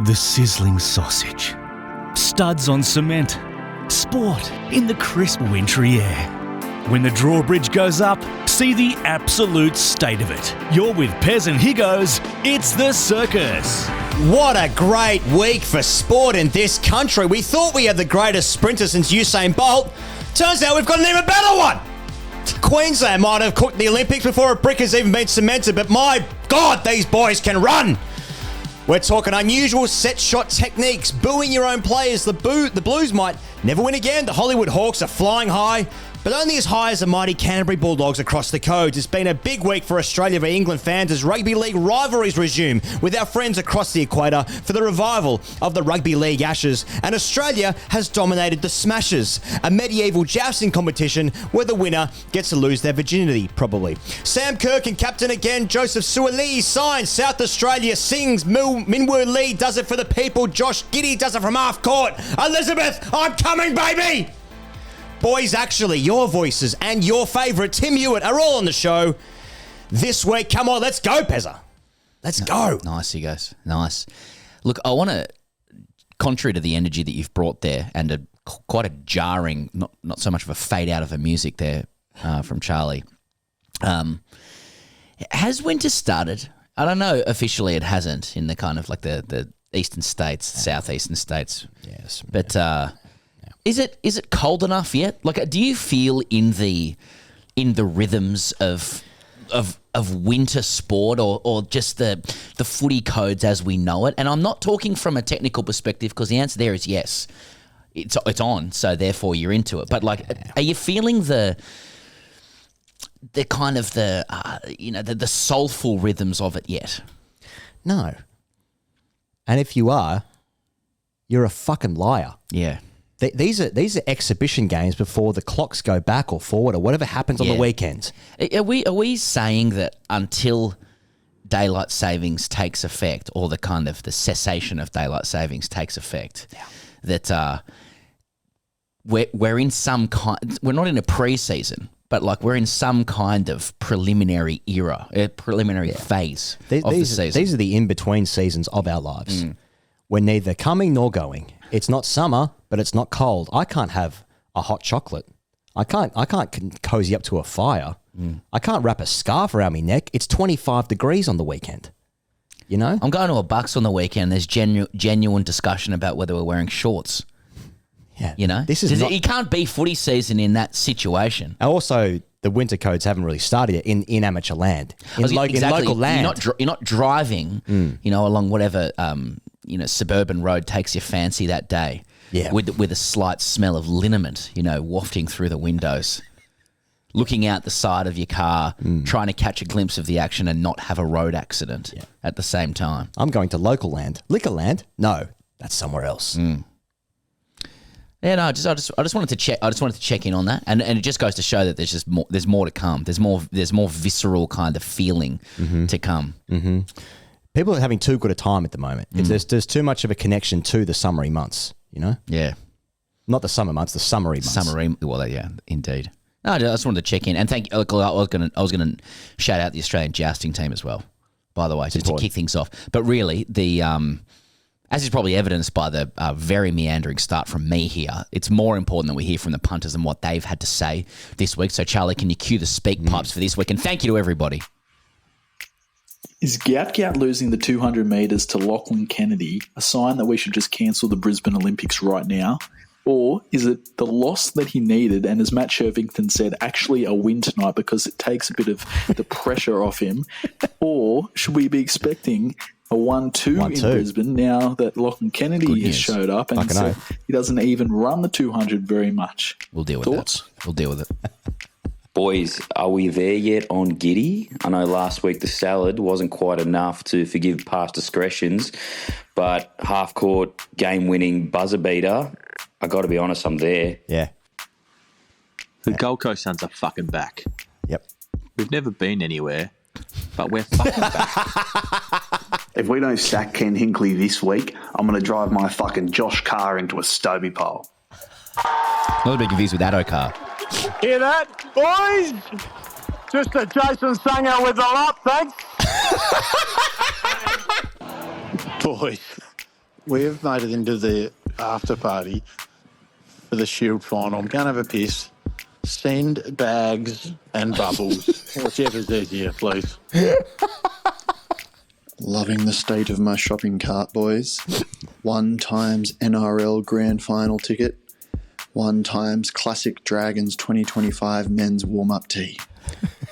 The sizzling sausage. Studs on cement. Sport in the crisp wintry air. When the drawbridge goes up, see the absolute state of it. You're with Pez and Higgos, it's the circus. What a great week for sport in this country. We thought we had the greatest sprinter since Usain Bolt. Turns out we've got an even better one. Queensland might have cooked the Olympics before a brick has even been cemented, but my God, these boys can run. We're talking unusual set shot techniques, booing your own players. The Blues might never win again. The Hollywood Hawks are flying high, but only as high as the mighty Canterbury Bulldogs across the coast. It's been a big week for Australia v England fans as rugby league rivalries resume with our friends across the equator for the revival of the Rugby League Ashes. And Australia has dominated the Smashers, a medieval jousting competition where the winner gets to lose their virginity, probably. Sam Kerr can captain again. Joseph Suaalii signs. South Australia sings. Minwoo Lee does it for the people. Josh Giddey does it from half court. Elizabeth, I'm coming, baby! Boys, actually, your voices and your favourite Tim Hewitt are all on the show this week. Come on, let's go, Pezza. Let's go. Nice, you guys. Nice. Look, I want to, contrary to the energy that you've brought there and quite a jarring, not so much of a fade out of the music there from Charlie, has winter started? I don't know. Officially, it hasn't in the kind of like the eastern states, southeastern states. Yes. But... Is it cold enough yet? Like, do you feel in the rhythms of winter sport or just the footy codes as we know it? And I'm not talking from a technical perspective because the answer there is yes. It's on, so therefore you're into it. But like, are you feeling the kind of the soulful rhythms of it yet? No. And if you are, you're a fucking liar. Yeah. These are exhibition games before the clocks go back or forward or whatever happens on the weekends. Are we saying that until daylight savings takes effect or the kind of the cessation of daylight savings takes effect, that we're in some kind, we're not in a pre-season, but like we're in some kind of preliminary era, preliminary phase of the season. These are the in-between seasons of our lives. We're neither coming nor going. It's not summer, but it's not cold. I can't have a hot chocolate. I can't cozy up to a fire. I can't wrap a scarf around my neck. It's 25 degrees on the weekend. You know? I'm going to a Bucks on the weekend. There's genuine discussion about whether we're wearing shorts. Yeah. You know? You can't be footy season in that situation. Also, the winter codes haven't really started yet in amateur land. In local land. You're not driving, along whatever... suburban road takes your fancy that day. Yeah. With a slight smell of liniment, wafting through the windows. Looking out the side of your car, trying to catch a glimpse of the action and not have a road accident at the same time. I'm going to local land. Liquor land? No, that's somewhere else. Yeah, no, I just wanted to check. I just wanted to check in on that, and it just goes to show that there's just more. There's more to come. There's more visceral kind of feeling to come. Mm-hmm. People are having too good a time at the moment. There's too much of a connection to the summery months, Yeah. Not the summer months, the summery months. Well, yeah, indeed. No, I just wanted to check in. And thank you. I was gonna shout out the Australian jousting team as well, by the way, just to kick things off. But really, as is probably evidenced by the very meandering start from me here, it's more important that we hear from the punters and what they've had to say this week. So, Charlie, can you cue the Speakpipes for this week? And thank you to everybody. Is Gout losing the 200 metres to Lachlan Kennedy a sign that we should just cancel the Brisbane Olympics right now? Or is it the loss that he needed and, as Matt Shervington said, actually a win tonight because it takes a bit of the pressure off him? Or should we be expecting a 1-2 in Brisbane now that Lachlan Kennedy has showed up and so he doesn't even run the 200 very much? We'll deal with Thoughts? that. We'll deal with it. Boys, are we there yet on Giddey? I know last week the salad wasn't quite enough to forgive past discretions, but half-court, game-winning buzzer beater, I got to be honest, I'm there. Yeah. The Gold Coast Suns are fucking back. Yep. We've never been anywhere, but we're fucking back. If we don't sack Ken Hinkley this week, I'm going to drive my fucking Josh Carr into a Stobie pole. A little bit confused with Addo Carr. Hear that, boys? Just a Jason Sanger with a lot, thanks. Boys, we've made it into the after party for the Shield final. I'm going to have a piss. Send bags and bubbles, whichever's easier, please. Loving the state of my shopping cart, boys. 1 times NRL Grand Final ticket. 1 times Classic Dragons 2025 men's warm-up tee.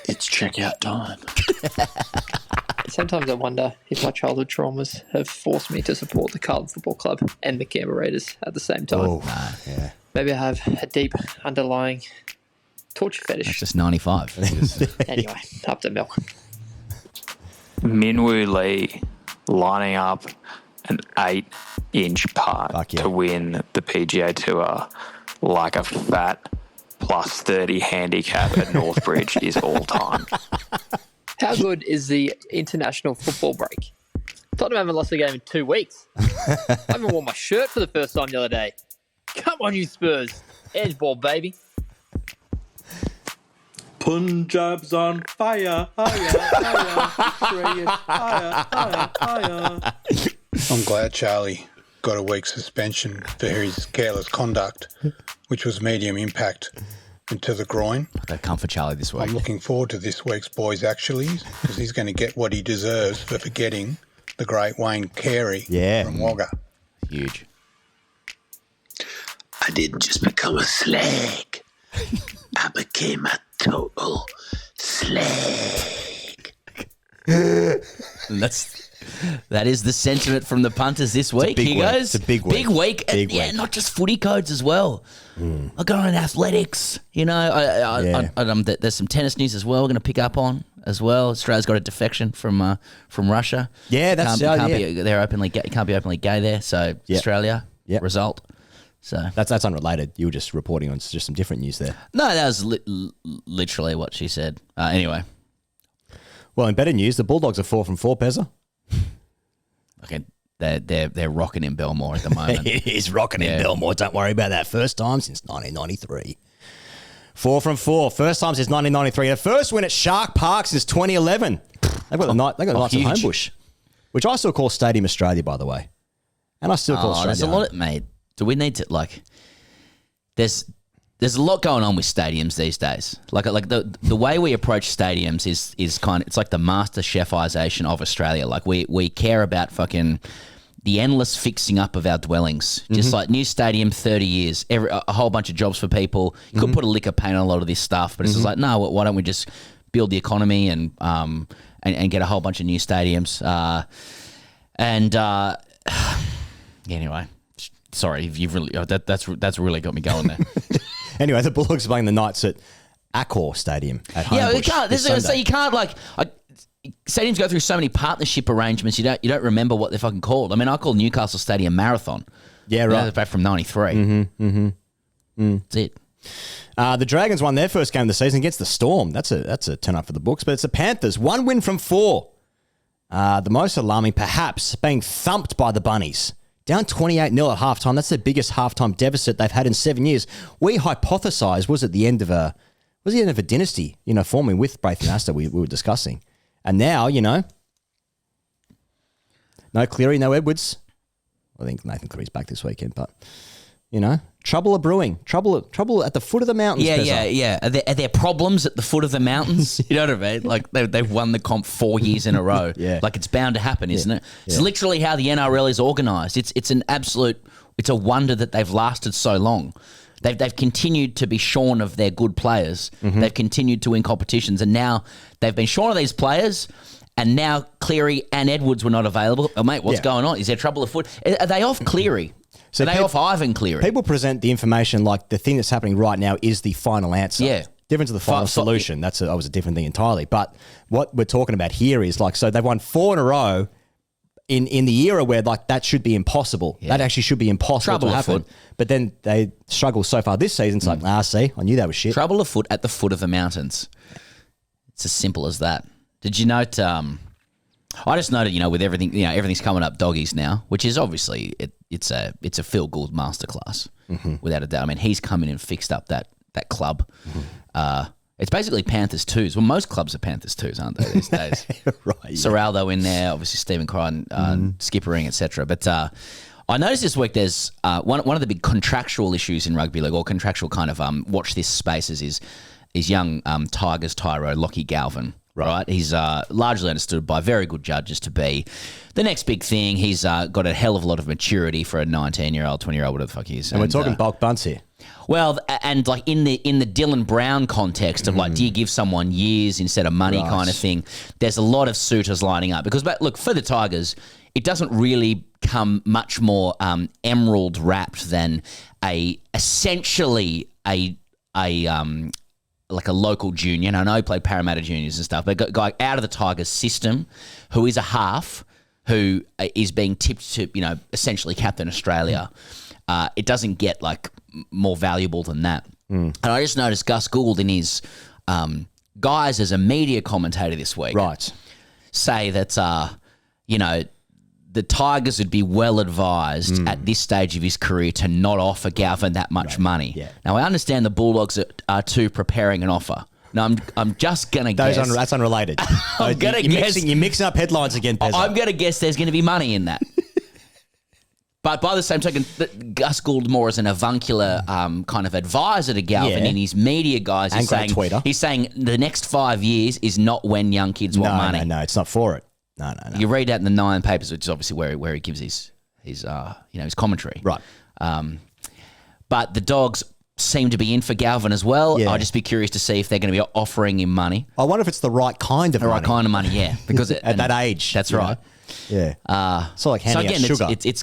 It's checkout time. Sometimes I wonder if my childhood traumas have forced me to support the Carlton Football Club and the Canberra Raiders at the same time. Oh, yeah. Maybe I have a deep underlying torture fetish. That's just 95. Anyway, up to milk. Minwoo Lee lining up an 8-inch putt to win the PGA Tour like a fat plus 30 handicap at Northbridge is all time. How good is the international football break? Tottenham haven't lost a game in 2 weeks. I haven't worn my shirt for the first time the other day. Come on, you Spurs. Edge ball, baby. Punjab's on fire, higher. I'm glad Charlie got a week's suspension for his careless conduct, which was medium impact into the groin. They've come for Charlie this week. I'm looking forward to this week's Boys Actuallys because he's going to get what he deserves for forgetting the great Wayne Carey from Wagga. Huge. I didn't just become a slag. I became a total slag. That is the sentiment from the punters this week. Here goes. It's a big week. Big week. Big Yeah, week. not just footy codes as well. I got on athletics. You know, there's some tennis news as well we're going to pick up on as well. Australia's got a defection from Russia. Yeah, that's can't be openly gay there. So Australia result. So that's unrelated. You were just reporting on just some different news there. No, that was literally what she said. Anyway. Well, in better news, the Bulldogs are 4 from 4, Pezza. Okay, they're rocking in Belmore at the moment. It is rocking in Belmore. Don't worry about that. First time since 1993. 4 from 4. First time since 1993. The first win at Shark Park since 2011. They've got the Knights of Homebush, which I still call Stadium Australia, by the way. And I still call Australia. There's a lot, mate. Do we need to There's a lot going on with stadiums these days. Like the way we approach stadiums is kind of, it's like the master chefization of Australia. Like we care about fucking the endless fixing up of our dwellings. Just like new stadium, 30 years, a whole bunch of jobs for people. You could put a liquor paint on a lot of this stuff, but it's just like, no, why don't we just build the economy and get a whole bunch of new stadiums? Anyway, sorry, you've really that's really got me going there. Anyway, the Bulldogs are playing the Knights at Accor Stadium at Homebush. Yeah, you can't. So you can't stadiums go through so many partnership arrangements. You don't remember what they're fucking called. I mean, I call Newcastle Stadium Marathon. Yeah, right. They're back from '93. That's it. The Dragons won their first game of the season against the Storm. That's a turn up for the books. But it's the Panthers. 1 win from 4. The most alarming, perhaps, being thumped by the Bunnies. Down 28-0 at halftime. That's the biggest halftime deficit they've had in 7 years. We hypothesised was the end of a dynasty, forming with Braith and Astor we were discussing. And now, no Cleary, no Edwards. I think Nathan Cleary's back this weekend, but trouble are brewing. Trouble at the foot of the mountains. Yeah. Are there problems at the foot of the mountains? You know what I mean? Like they've won the comp 4 years in a row. Yeah. Like it's bound to happen, isn't it? It's literally how the NRL is organised. It's a wonder that they've lasted so long. They've continued to be shorn of their good players. They've continued to win competitions, and now they've been shorn of these players. And now Cleary and Edwards were not available. Oh, mate, what's going on? Is there trouble afoot? Are they off Cleary? Are they off Ivan Cleary? People present the information like the thing that's happening right now is the final answer. Yeah. Different to the final solution. That was a different thing entirely. But what we're talking about here is so they've won 4 in a row in the era where that should be impossible. Yeah. That actually should be impossible to happen. But then they struggle so far this season. It's see, I knew that was shit. Trouble afoot at the foot of the mountains. It's as simple as that. Did you note? I just noted, with everything, everything's coming up doggies now, which is obviously it's a Phil Gould masterclass, without a doubt. I mean, he's come in and fixed up that club. It's basically Panthers 2s. Well, most clubs are Panthers 2s, aren't they these days? Right. Yeah. Serraldo in there, obviously Stephen Crichton, skippering, etc. But I noticed this week there's one of the big contractual issues in rugby league, or contractual kind of watch this spaces is young Tigers tyro Lockie Galvin. Right, he's largely understood by very good judges to be the next big thing. He's got a hell of a lot of maturity for a 19-year-old, 20-year-old, whatever the fuck he is. And we're talking bulk bunts here. Well, and like in the Dylan Brown context of like, do you give someone years instead of money kind of thing? There's a lot of suitors lining up because, but look, for the Tigers, it doesn't really come much more emerald wrapped than essentially a like a local junior, and I know he played Parramatta juniors and stuff, but a guy out of the Tigers system who is a half who is being tipped to, essentially captain Australia. It doesn't get like more valuable than that. And I just noticed Gus Gould in his guise as a media commentator this week, say that the Tigers would be well advised at this stage of his career to not offer Galvin that much money. Yeah. Now I understand the Bulldogs are too preparing an offer. Now I'm just gonna guess that's unrelated. I'm gonna guess you're mixing up headlines again, Pezzo. I'm gonna guess there's gonna be money in that. But by the same token, Gus Gould more as an avuncular kind of advisor to Galvin in his media guys. He's saying the next 5 years is not when young kids want money. No, it's not for it. No. You read that in the Nine papers, which is obviously where he gives his commentary. Right. But the Dogs seem to be in for Galvin as well. Yeah. I'd just be curious to see if they're going to be offering him money. I wonder if it's the right kind of money. The right kind of money, yeah. Because at that age. That's right. Yeah. It's like handing out sugar. It's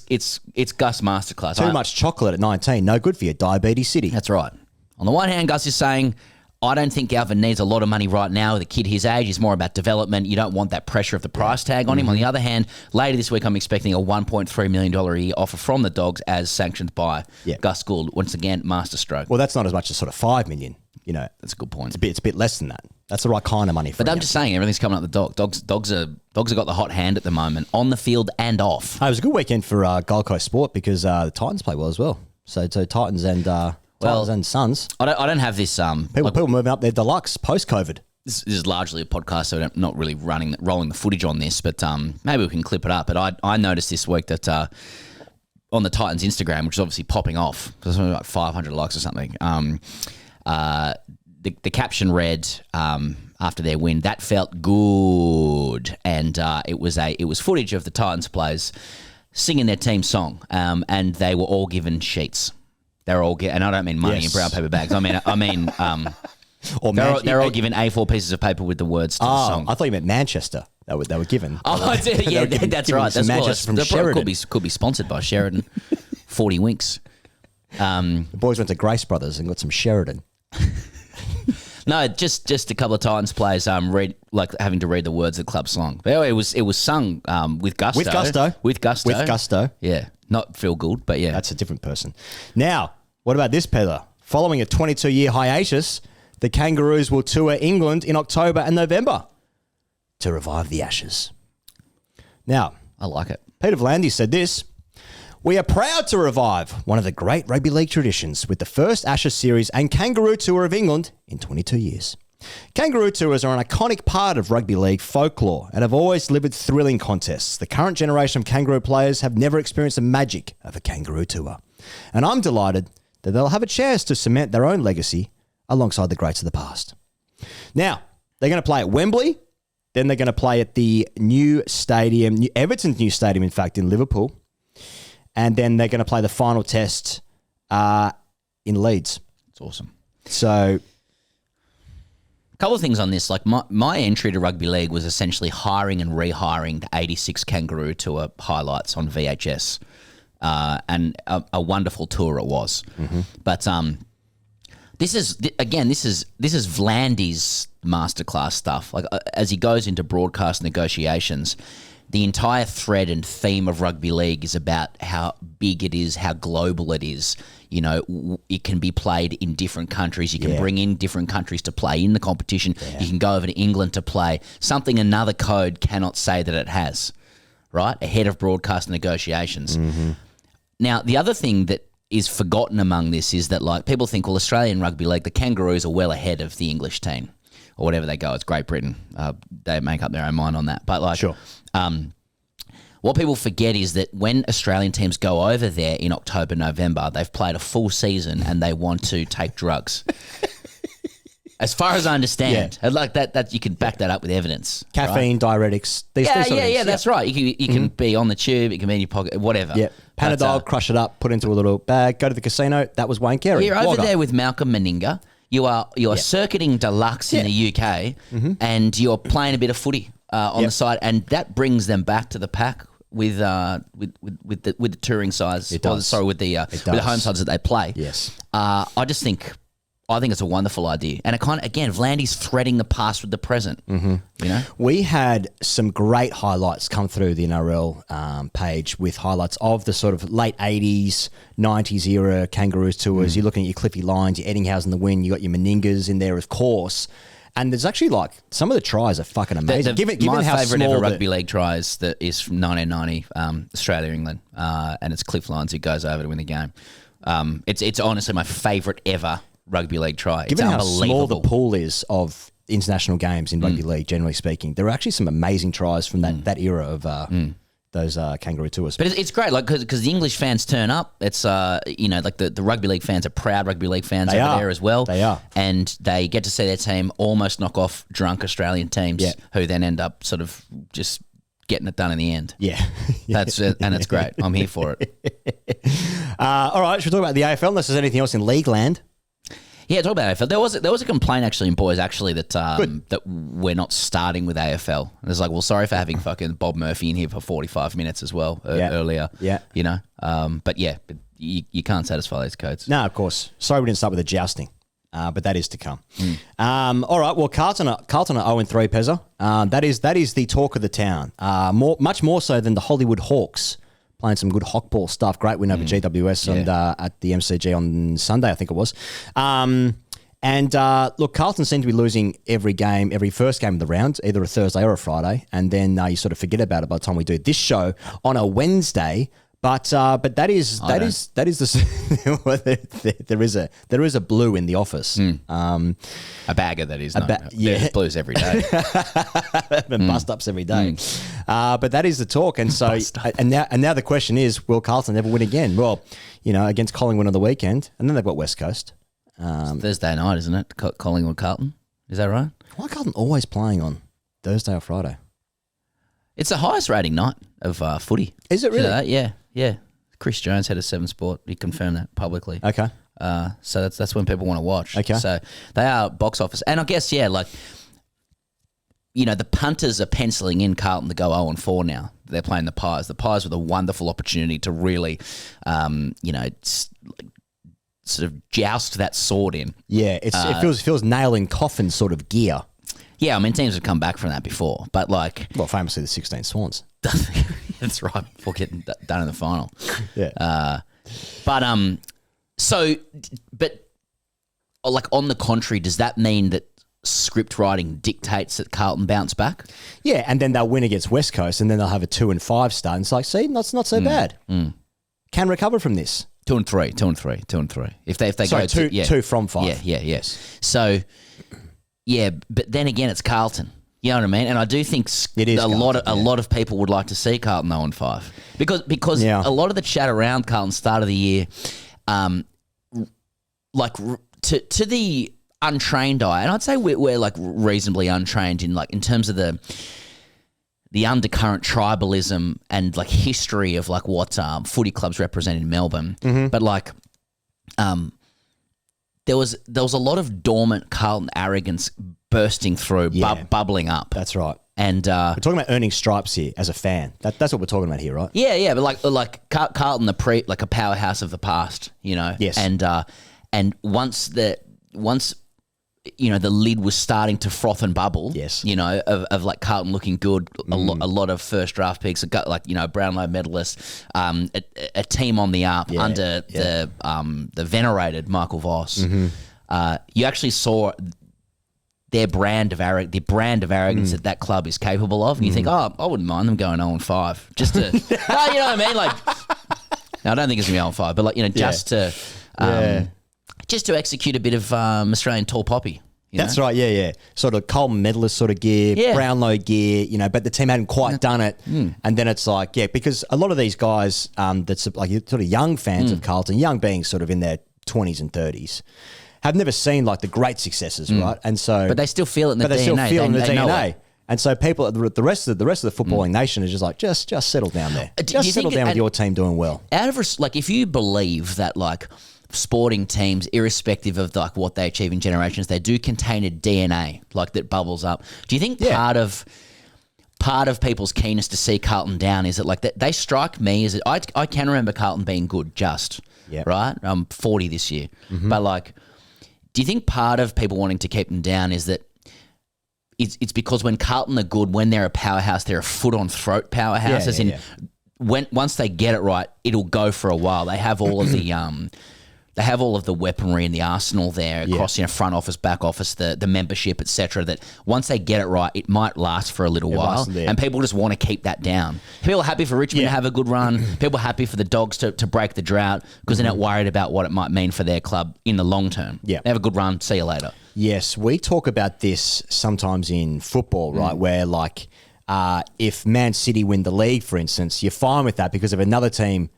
Gus masterclass. Too much chocolate at 19, no good for you. Diabetes City. That's right. On the one hand, Gus is saying, I don't think Galvin needs a lot of money right now with a kid his age. It's more about development. You don't want that pressure of the price tag on him. On the other hand, later this week, I'm expecting a $1.3 million a year offer from the Dogs as sanctioned by Gus Gould. Once again, masterstroke. Well, that's not as much as sort of $5 million. That's a good point. It's a bit less than that. That's the right kind of money for But I'm just saying, everything's coming up the Dogs. Dogs have got the hot hand at the moment, on the field and off. It was a good weekend for Gold Coast Sport because the Titans play well as well. So Titans and... Titans and Suns. I don't have this. People moving up their deluxe post-COVID. This is largely a podcast, so I'm not really rolling the footage on this, but maybe we can clip it up. But I noticed this week that on the Titans Instagram, which is obviously popping off, there's only like 500 likes or something. The caption read after their win, "That felt good," and it was footage of the Titans players singing their team song, and they were all given sheets. They're all and I don't mean money in brown paper bags. I mean, they're all given A4 pieces of paper with the words to the song. I thought you meant Manchester. They were given. That's right. That's Manchester from Sheridan. Could be sponsored by Sheridan. 40 winks. The boys went to Grace Brothers and got some Sheridan. No, just a couple of Titans players having to read the words of the club song. But anyway, it was sung with gusto. With gusto. Yeah. Not Phil Gould, but yeah. That's a different person. Now, what about this, Pedder? Following a 22-year hiatus, the Kangaroos will tour England in October and November to revive the Ashes. Now, I like it. Peter Vlandis said this: "We are proud to revive one of the great rugby league traditions with the first Ashes series and Kangaroo Tour of England in 22 years. Kangaroo Tours are an iconic part of rugby league folklore and have always delivered thrilling contests. The current generation of Kangaroo players have never experienced the magic of a Kangaroo Tour. And I'm delighted that they'll have a chance to cement their own legacy alongside the greats of the past." Now, they're going to play at Wembley. Then they're going to play at the new stadium, Everton's new stadium, in fact, in Liverpool. And then they're going to play the final test in Leeds. It's awesome. So... couple of things on this. Like my entry to rugby league was essentially hiring and rehiring the 86 Kangaroo Tour highlights on VHS, and a wonderful tour it was. Mm-hmm. But this is Vlandis' masterclass stuff. Like as he goes into broadcast negotiations, the entire thread and theme of rugby league is about how big it is, how global it is. It can be played in different countries. You can bring in different countries to play in the competition. Yeah. You can go over to England to play. Something another code cannot say that it has, right? Ahead of broadcast negotiations. Mm-hmm. Now, the other thing that is forgotten among this is that, like, people think, well, Australian rugby league, the Kangaroos are well ahead of the English team or whatever they go. It's Great Britain. They make up their own mind on that. But, like, sure. What people forget is that when Australian teams go over there in October, November, they've played a full season and they want to take drugs. As far as I understand, like that you can back that up with evidence. Caffeine, diuretics. These sort of things. That's right. You can be on the tube, it can be in your pocket, whatever. Yeah. Panadol, crush it up, put it into a little bag, go to the casino. That was Wayne Carey. You're over there with Malcolm Meninga. You are circuiting deluxe in the UK, and you're playing a bit of footy on the side, and that brings them back to the pack with the touring size. It does. With the home sides that they play. Yes. I think it's a wonderful idea. And it kind of, again, Vlandy's threading the past with the present. You know? We had some great highlights come through the NRL page with highlights of the sort of late 80s, 90s era Kangaroos tours. You're looking at your Cliffy Lyons, your Eddinghausen the Win, you got your Meningas in there, of course. And there's actually like some of the tries are fucking amazing. Given my how favourite small ever rugby league tries that is from 1990, Australia, England, and it's Cliff Lyons who goes over to win the game. It's honestly my favourite ever rugby league try. Given it's how small the pool is of international games in rugby league, generally speaking, there are actually some amazing tries from that era of those Kangaroo tours. But it's great, like because the English fans turn up. It's like the rugby league fans are proud rugby league fans there as well. They are, and they get to see their team almost knock off drunk Australian teams, who then end up sort of just getting it done in the end. Yeah. That's it, and it's great. I'm here for it. All right, should we talk about the AFL unless there's anything else in league land? Yeah, talk about AFL. There was a complaint actually in boys that that we're not starting with AFL. And it's like, well, sorry for having fucking Bob Murphy in here for 45 minutes as well earlier. Yeah, you know. But you can't satisfy those codes. No, of course. Sorry we didn't start with the jousting, but that is to come. All right. Well, Carlton are 0-3, Pezza. That is the talk of the town. Much more so than the Hollywood Hawks. Playing some good hockball stuff. Great win over GWS at the MCG on Sunday, I think it was. Look, Carlton seem to be losing every first game of the round, either a Thursday or a Friday, and then you sort of forget about it by the time we do this show on a Wednesday. But that is the there is a blue in the office. A bagger that is. There's blues every day. And bust ups every day. But that is the talk, and so and now the question is, will Carlton ever win again? Well, against Collingwood on the weekend, and then they've got West Coast. It's Thursday night, isn't it? Collingwood Carlton, is that right? Why Carlton always playing on Thursday or Friday? It's the highest rating night of footy. Is it really? Yeah. Chris Jones had a 7 Sport. He confirmed that publicly. Okay. So that's when people want to watch. Okay. So they are box office. And I guess, the punters are penciling in Carlton to go 0-4 now. They're playing the Pies. The Pies with a wonderful opportunity to really, sort of joust that sword in. Yeah, it feels nail in coffin sort of gear. Yeah, I mean, teams have come back from that before, but famously the 16 Swans. That's right, before getting done in the final. Yeah. But on the contrary, does that mean that script writing dictates that Carlton bounce back? Yeah, and then they'll win against West Coast, and then they'll have a 2-5 start. And it's like, see, that's not so bad. Can recover from this. 2-3. If they Sorry, go 2 from 5. Yeah. So, but then again, it's Carlton. You know what I mean? And I do think a lot of people would like to see Carlton 0-5 because a lot of the chat around Carlton start of the year, to the untrained eye, and I'd say we're like reasonably untrained in terms of the undercurrent tribalism and history of what footy clubs represent in Melbourne, but there was a lot of dormant Carlton arrogance bursting through, bubbling up. That's right. And we're talking about earning stripes here as a fan. That's what we're talking about here, right? Yeah. But like Carlton, a powerhouse of the past, Yes. And once the lid was starting to froth and bubble. Yes. Of Carlton looking good, a lot of first draft picks, Brownlow medalists, a team on the up under the venerated Michael Voss. You actually saw the brand of arrogance that club is capable of, and you think, I wouldn't mind them going 0-5 just to, you know what I mean? No, I don't think it's gonna be 0-5, but just to execute a bit of Australian tall poppy. That's right, yeah. Sort of Coleman medalist sort of gear, Brownlow gear, but the team hadn't quite done it. And then it's like, because a lot of these guys that's like sort of young fans of Carlton, young being sort of in their 20s and 30s, have never seen like the great successes, right? And so, but they still feel it in the DNA. They still feel it in the they DNA. And so people, the rest of the footballing nation is just like, just settle down there. Just settle down with your team doing well. Out of like, if you believe that like sporting teams, irrespective of like what they achieve in generations, they do contain a DNA like that bubbles up. Do you think part of people's keenness to see Carlton down is that like they strike me as I can remember Carlton being good, right? I'm 40 this year, but like, do you think part of people wanting to keep them down is that it's because when Carlton are good, when they're a powerhouse, they're a foot on throat powerhouse. Once they get it right, it'll go for a while. They have all of the the weaponry and the arsenal there across front office, back office, the membership, etc. That once they get it right, it might last for a little while, and people just want to keep that down. People are happy for Richmond to have a good run. People are happy for the Dogs to break the drought because they're not worried about what it might mean for their club in the long term. They have a good run. See you later. Yes, we talk about this sometimes in football, right? Where like if Man City win the league, for instance, you're fine with that because if another team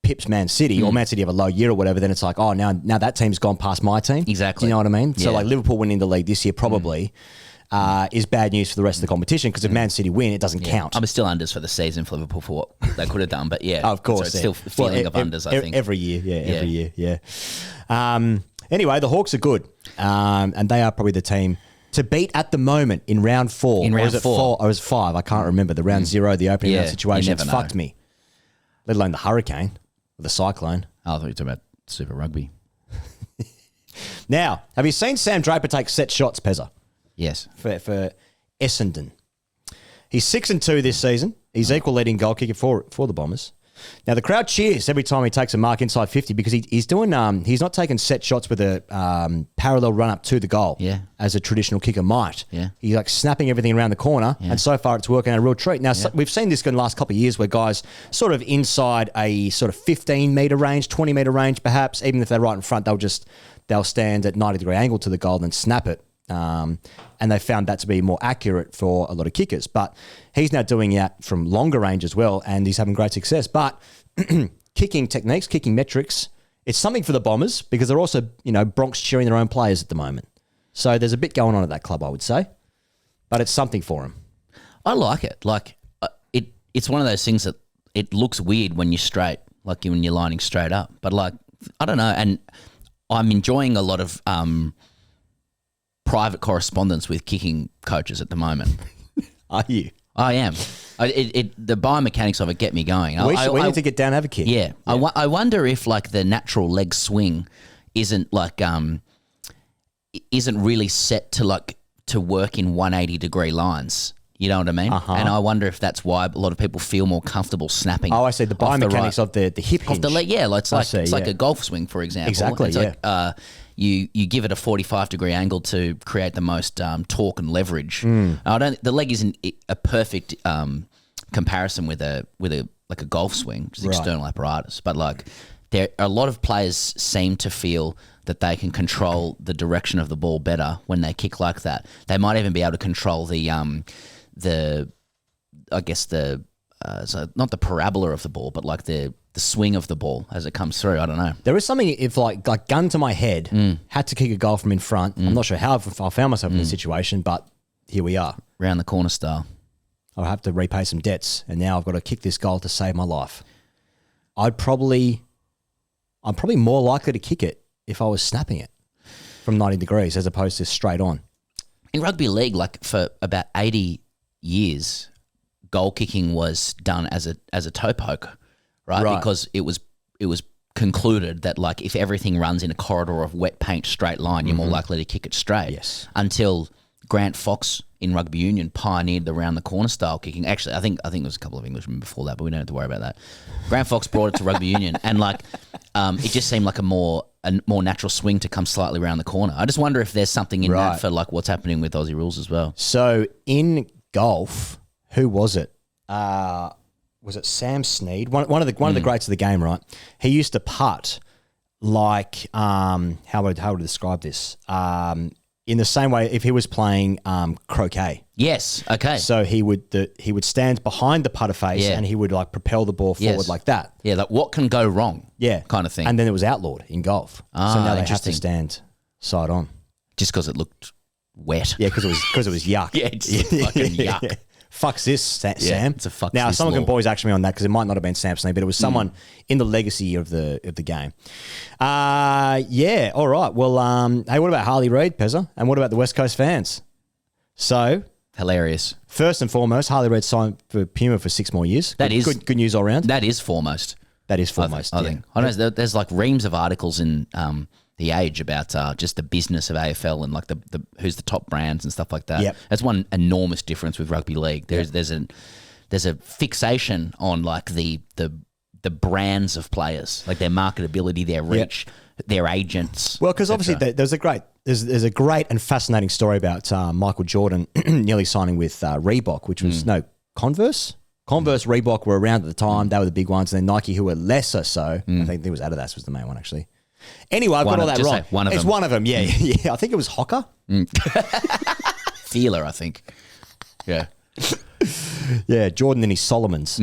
pips Man City or Man City have a low year or whatever, then it's like, oh, now that team's gone past my team. Exactly. Do you know what I mean? So like Liverpool winning the league this year probably is bad news for the rest of the competition because if Man City win, it doesn't count. I'm still unders for the season for Liverpool for what they could have done, but of course. So it's still a feeling of unders, I think. Every year. Anyway, the Hawks are good, and they are probably the team to beat at the moment in round 4. In round was it 4? Or was it 5? I can't remember. The round 0, the opening round situation. It's fucked me. Let alone the hurricane, or the cyclone. Oh, I thought you were talking about Super Rugby. Now, have you seen Sam Draper take set shots, Pezza? Yes. For Essendon. He's 6-2 this season. He's equal leading goal kicker for the Bombers. Now, the crowd cheers every time he takes a mark inside 50 because he's doing he's not taking set shots with a parallel run up to the goal as a traditional kicker might. He's like snapping everything around the corner, and so far it's working out a real treat. Now, we've seen this in the last couple of years where guys sort of inside a sort of 15-metre range, 20-metre range perhaps, even if they're right in front, they'll stand at 90-degree angle to the goal and then snap it. And they found that to be more accurate for a lot of kickers. But he's now doing that from longer range as well, and he's having great success. But kicking techniques, kicking metrics, it's something for the Bombers because they're also, Bronx cheering their own players at the moment. So there's a bit going on at that club, I would say. But it's something for him. I like it. Like, it's one of those things that it looks weird when you're straight, like when you're lining straight up. But, like, I don't know. And I'm enjoying a lot of private correspondence with kicking coaches at the moment. Are you? I am. The biomechanics of it get me going. We need to get down and have a kick. Yeah. I wonder if like the natural leg swing isn't like isn't really set to work in 180-degree lines. You know what I mean? And I wonder if that's why a lot of people feel more comfortable snapping. Oh, I see. The biomechanics of the hip hinge. Of the leg, yeah. It's like a golf swing, for example. Exactly, it's like, you give it a 45-degree angle to create the most torque and leverage. The leg isn't a perfect comparison with a golf swing, which is external apparatus. But like, there a lot of players seem to feel that they can control the direction of the ball better when they kick like that. They might even be able to control so not the parabola of the ball, but like the swing of the ball as it comes through. I don't know. There is something, if like gun to my head, had to kick a goal from in front. I'm not sure how I found myself in this situation, but here we are. Round the corner style. I'll have to repay some debts, and now I've got to kick this goal to save my life. I'm probably more likely to kick it if I was snapping it from 90 degrees as opposed to straight on. In rugby league, like for about 80 years, goal kicking was done as a toe poke, right? Because it was concluded that like if everything runs in a corridor of wet paint straight line, you're more likely to kick it straight. Yes. Until Grant Fox in Rugby Union pioneered the round the corner style kicking. Actually, I think there was a couple of Englishmen before that, but we don't have to worry about that. Grant Fox brought it to Rugby Union, and like it just seemed like a more natural swing to come slightly around the corner. I just wonder if there's something in that for like what's happening with Aussie rules as well. So in golf, who was it? Was it Sam Snead? One of the greats of the game, right? He used to putt like how would I describe this? in the same way if he was playing croquet. Yes. Okay. So he would stand behind the putter face and he would like propel the ball forward like that. Yeah, like what can go wrong? Yeah. Kind of thing. And then it was outlawed in golf. Ah, so now they have interesting. to stand side on. Just because it looked wet. Yeah, because it was yuck. Yeah, it's fucking yuck. Fucks this, Sam. It's a fucks now, this someone law. can boys actually on that because it might not have been Samson, but it was someone in the legacy of the game. Yeah, all right. Well, hey, what about Harley Reid, Pezza? And what about the West Coast fans? So hilarious. First and foremost, Harley Reid signed for Puma for 6 more years. That is good news all round. That is foremost. That is foremost. I think. I know there's like reams of articles in The Age about just the business of AFL and like the who's the top brands and stuff like that. Yep. That's one enormous difference with rugby league. There's a fixation on like the brands of players, like their marketability, their reach, their agents. Well, because obviously there's a great and fascinating story about Michael Jordan nearly signing with Reebok, which was Converse. Converse, Reebok were around at the time. They were the big ones. And then Nike, who were lesser so. I think it was Adidas was the main one, actually. Anyway, I've got all that wrong. It's one of them. Yeah, yeah. I think it was Hocker. Feeler, I think. Yeah. Yeah, Jordan and his Solomons.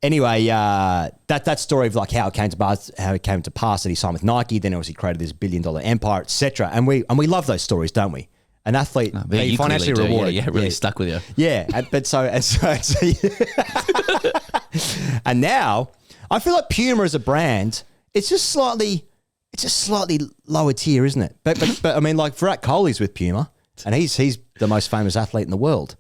Anyway, that story of like how it came to pass that he signed with Nike, then obviously created this $1 billion empire, etc. And we love those stories, don't we? An athlete being financially rewarded, really stuck with you. Yeah, and now I feel like Puma as a brand, it's just slightly lower tier, isn't it? But I mean, like Virat Kohli's with Puma, and he's the most famous athlete in the world.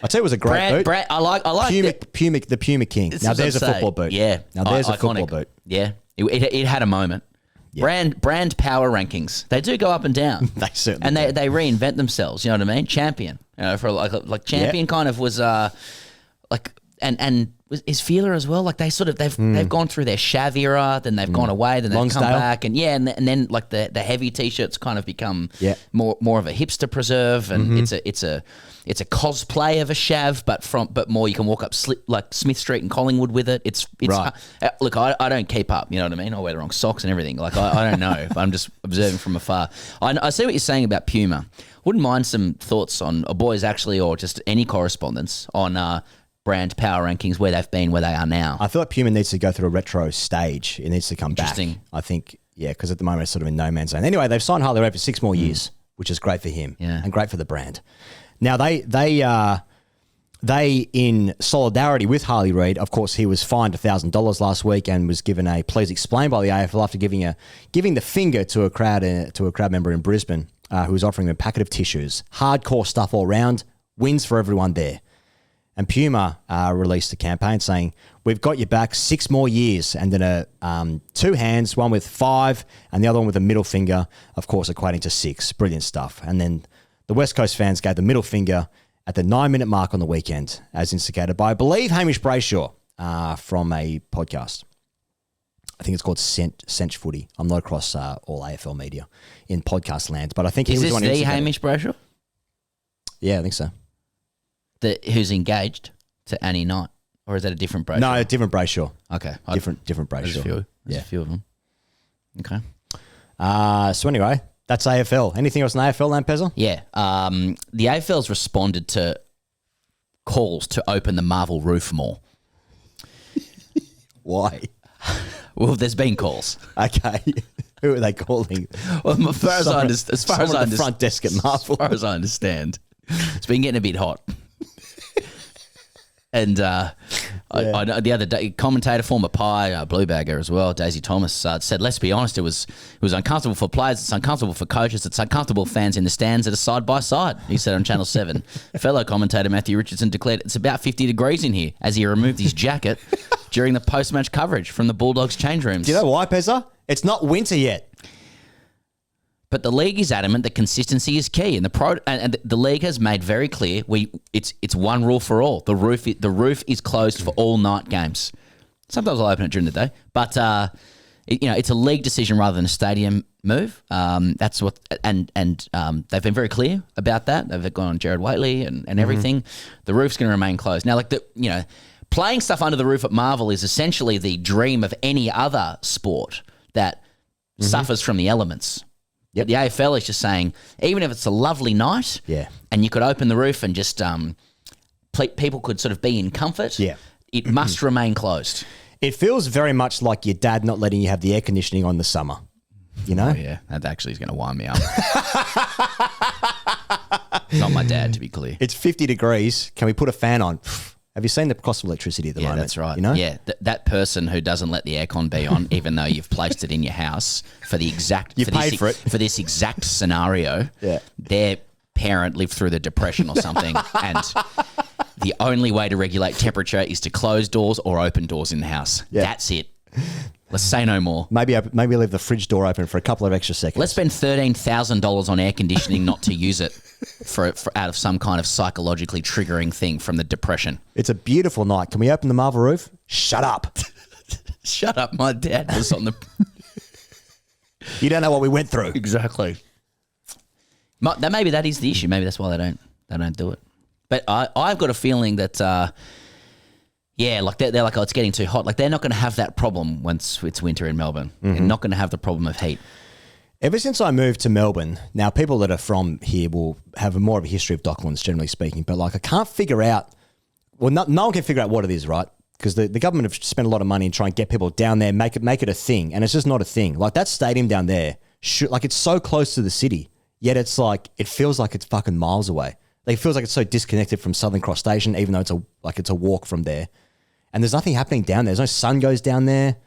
I tell you, it was a great boot. I like the Puma King. Now there's a football boot. Yeah, now there's a iconic. football boot. Yeah, it had a moment. Yeah. Brand power rankings. They do go up and down. They certainly and do. they reinvent themselves. You know what I mean? Champion. You know, for like Champion kind of was like and is Feeler as well. Like they've gone through their Shav era, then they've gone away, then they've Lonsdale. come back, and then like the heavy t-shirts kind of become more of a hipster preserve, and it's a cosplay of a Shav, but more you can walk up like Smith Street and Collingwood with it. It's right. Look, I don't keep up. You know what I mean? I wear the wrong socks and everything. Like I don't know. I'm just observing from afar. I see what you're saying about Puma. Wouldn't mind some thoughts on boys actually, or just any correspondence on brand power rankings, where they've been, where they are now. I feel like Puma needs to go through a retro stage. It needs to come back. I think, because at the moment it's sort of in no man's land. Anyway, they've signed Harley Reid for 6 more years, which is great for him and great for the brand. Now, they in solidarity with Harley Reid, of course, he was fined $1,000 last week and was given a please explain by the AFL after giving the finger to a crowd member in Brisbane who was offering them a packet of tissues. Hardcore stuff all round, wins for everyone there. And Puma released a campaign saying, we've got your back 6 more years, and then 2 hands, one with 5 and the other one with a middle finger, of course, equating to 6. Brilliant stuff. And then the West Coast fans gave the middle finger at the 9-minute mark on the weekend, as instigated by, I believe, Hamish Brayshaw from a podcast. I think it's called Cinch Footy. I'm not across all AFL media in podcast land, but I think he was the one who Is this the instigated. Hamish Brayshaw? Yeah, I think so. Who's engaged to Annie Knight, or is that a different Brayshaw? No, a different Brayshaw. Okay, different Brayshaw. There's a few of them. Okay. So anyway, that's AFL. Anything else in AFL, Lampezza? Yeah. The AFL's responded to calls to open the Marvel roof more. Why? Well, there's been calls. Okay. Who are they calling? Well, as far as I understand, the front desk at Marvel. As far as I understand, it's been getting a bit hot. And I know the other day, commentator, former Pie, blue bagger as well, Daisy Thomas, said, let's be honest, it was uncomfortable for players, it's uncomfortable for coaches, it's uncomfortable fans in the stands that are side by side, he said on Channel 7. Fellow commentator Matthew Richardson declared it's about 50 degrees in here as he removed his jacket during the post-match coverage from the Bulldogs change rooms. Do you know why, Pezza? It's not winter yet. But the league is adamant that consistency is key, and the league has made very clear it's one rule for all. The roof is closed for all night games. Sometimes I'll open it during the day, but it's a league decision rather than a stadium move. That's what, and they've been very clear about that. They've gone on Jared Waitley and everything. The roof's going to remain closed now. Playing stuff under the roof at Marvel is essentially the dream of any other sport that suffers from the elements. But the AFL is just saying, even if it's a lovely night, and you could open the roof and just people could sort of be in comfort, it must remain closed. It feels very much like your dad not letting you have the air conditioning on the summer. You know? Oh, yeah, that actually is going to wind me up. Not my dad, to be clear. It's 50 degrees. Can we put a fan on? Have you seen the cost of electricity at the moment? Yeah, that's right. You know? Yeah, that person who doesn't let the aircon be on, even though you've placed it in your house for the exact for this exact scenario. Yeah. Their parent lived through the Depression or something, and the only way to regulate temperature is to close doors or open doors in the house. Yeah. That's it. Let's say no more. Maybe leave the fridge door open for a couple of extra seconds. Let's spend $13,000 on air conditioning not to use it for out of some kind of psychologically triggering thing from the Depression. It's a beautiful night. Can we open the marble roof? Shut up. Shut up. My dad was on the... You don't know what we went through. Exactly. Maybe that is the issue. Maybe that's why they don't do it. But I've got a feeling that... like they're like, oh, it's getting too hot. Like they're not going to have that problem once it's winter in Melbourne. They're not going to have the problem of heat. Ever since I moved to Melbourne, now people that are from here will have more of a history of Docklands, generally speaking. But like, I can't figure out. Well, no one can figure out what it is, right? Because the government have spent a lot of money in trying to get people down there, make it a thing, and it's just not a thing. Like that stadium down there, like it's so close to the city, yet it's like it feels like it's fucking miles away. Like it feels like it's so disconnected from Southern Cross Station, even though it's a walk from there. And there's nothing happening down there. There's no sun goes down there.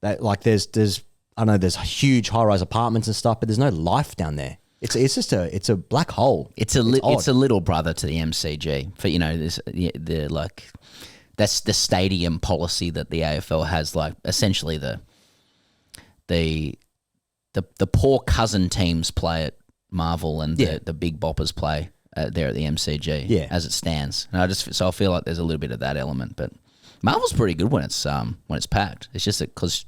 There's I don't know, there's huge high-rise apartments and stuff, but there's no life down there. It's just a black hole. It's a little brother to the MCG. For that's the stadium policy that the AFL has. Like essentially the poor cousin teams play at Marvel and the big boppers play there at the MCG. As it stands. And I feel like there's a little bit of that element, but Marvel's pretty good when it's packed. It's just that because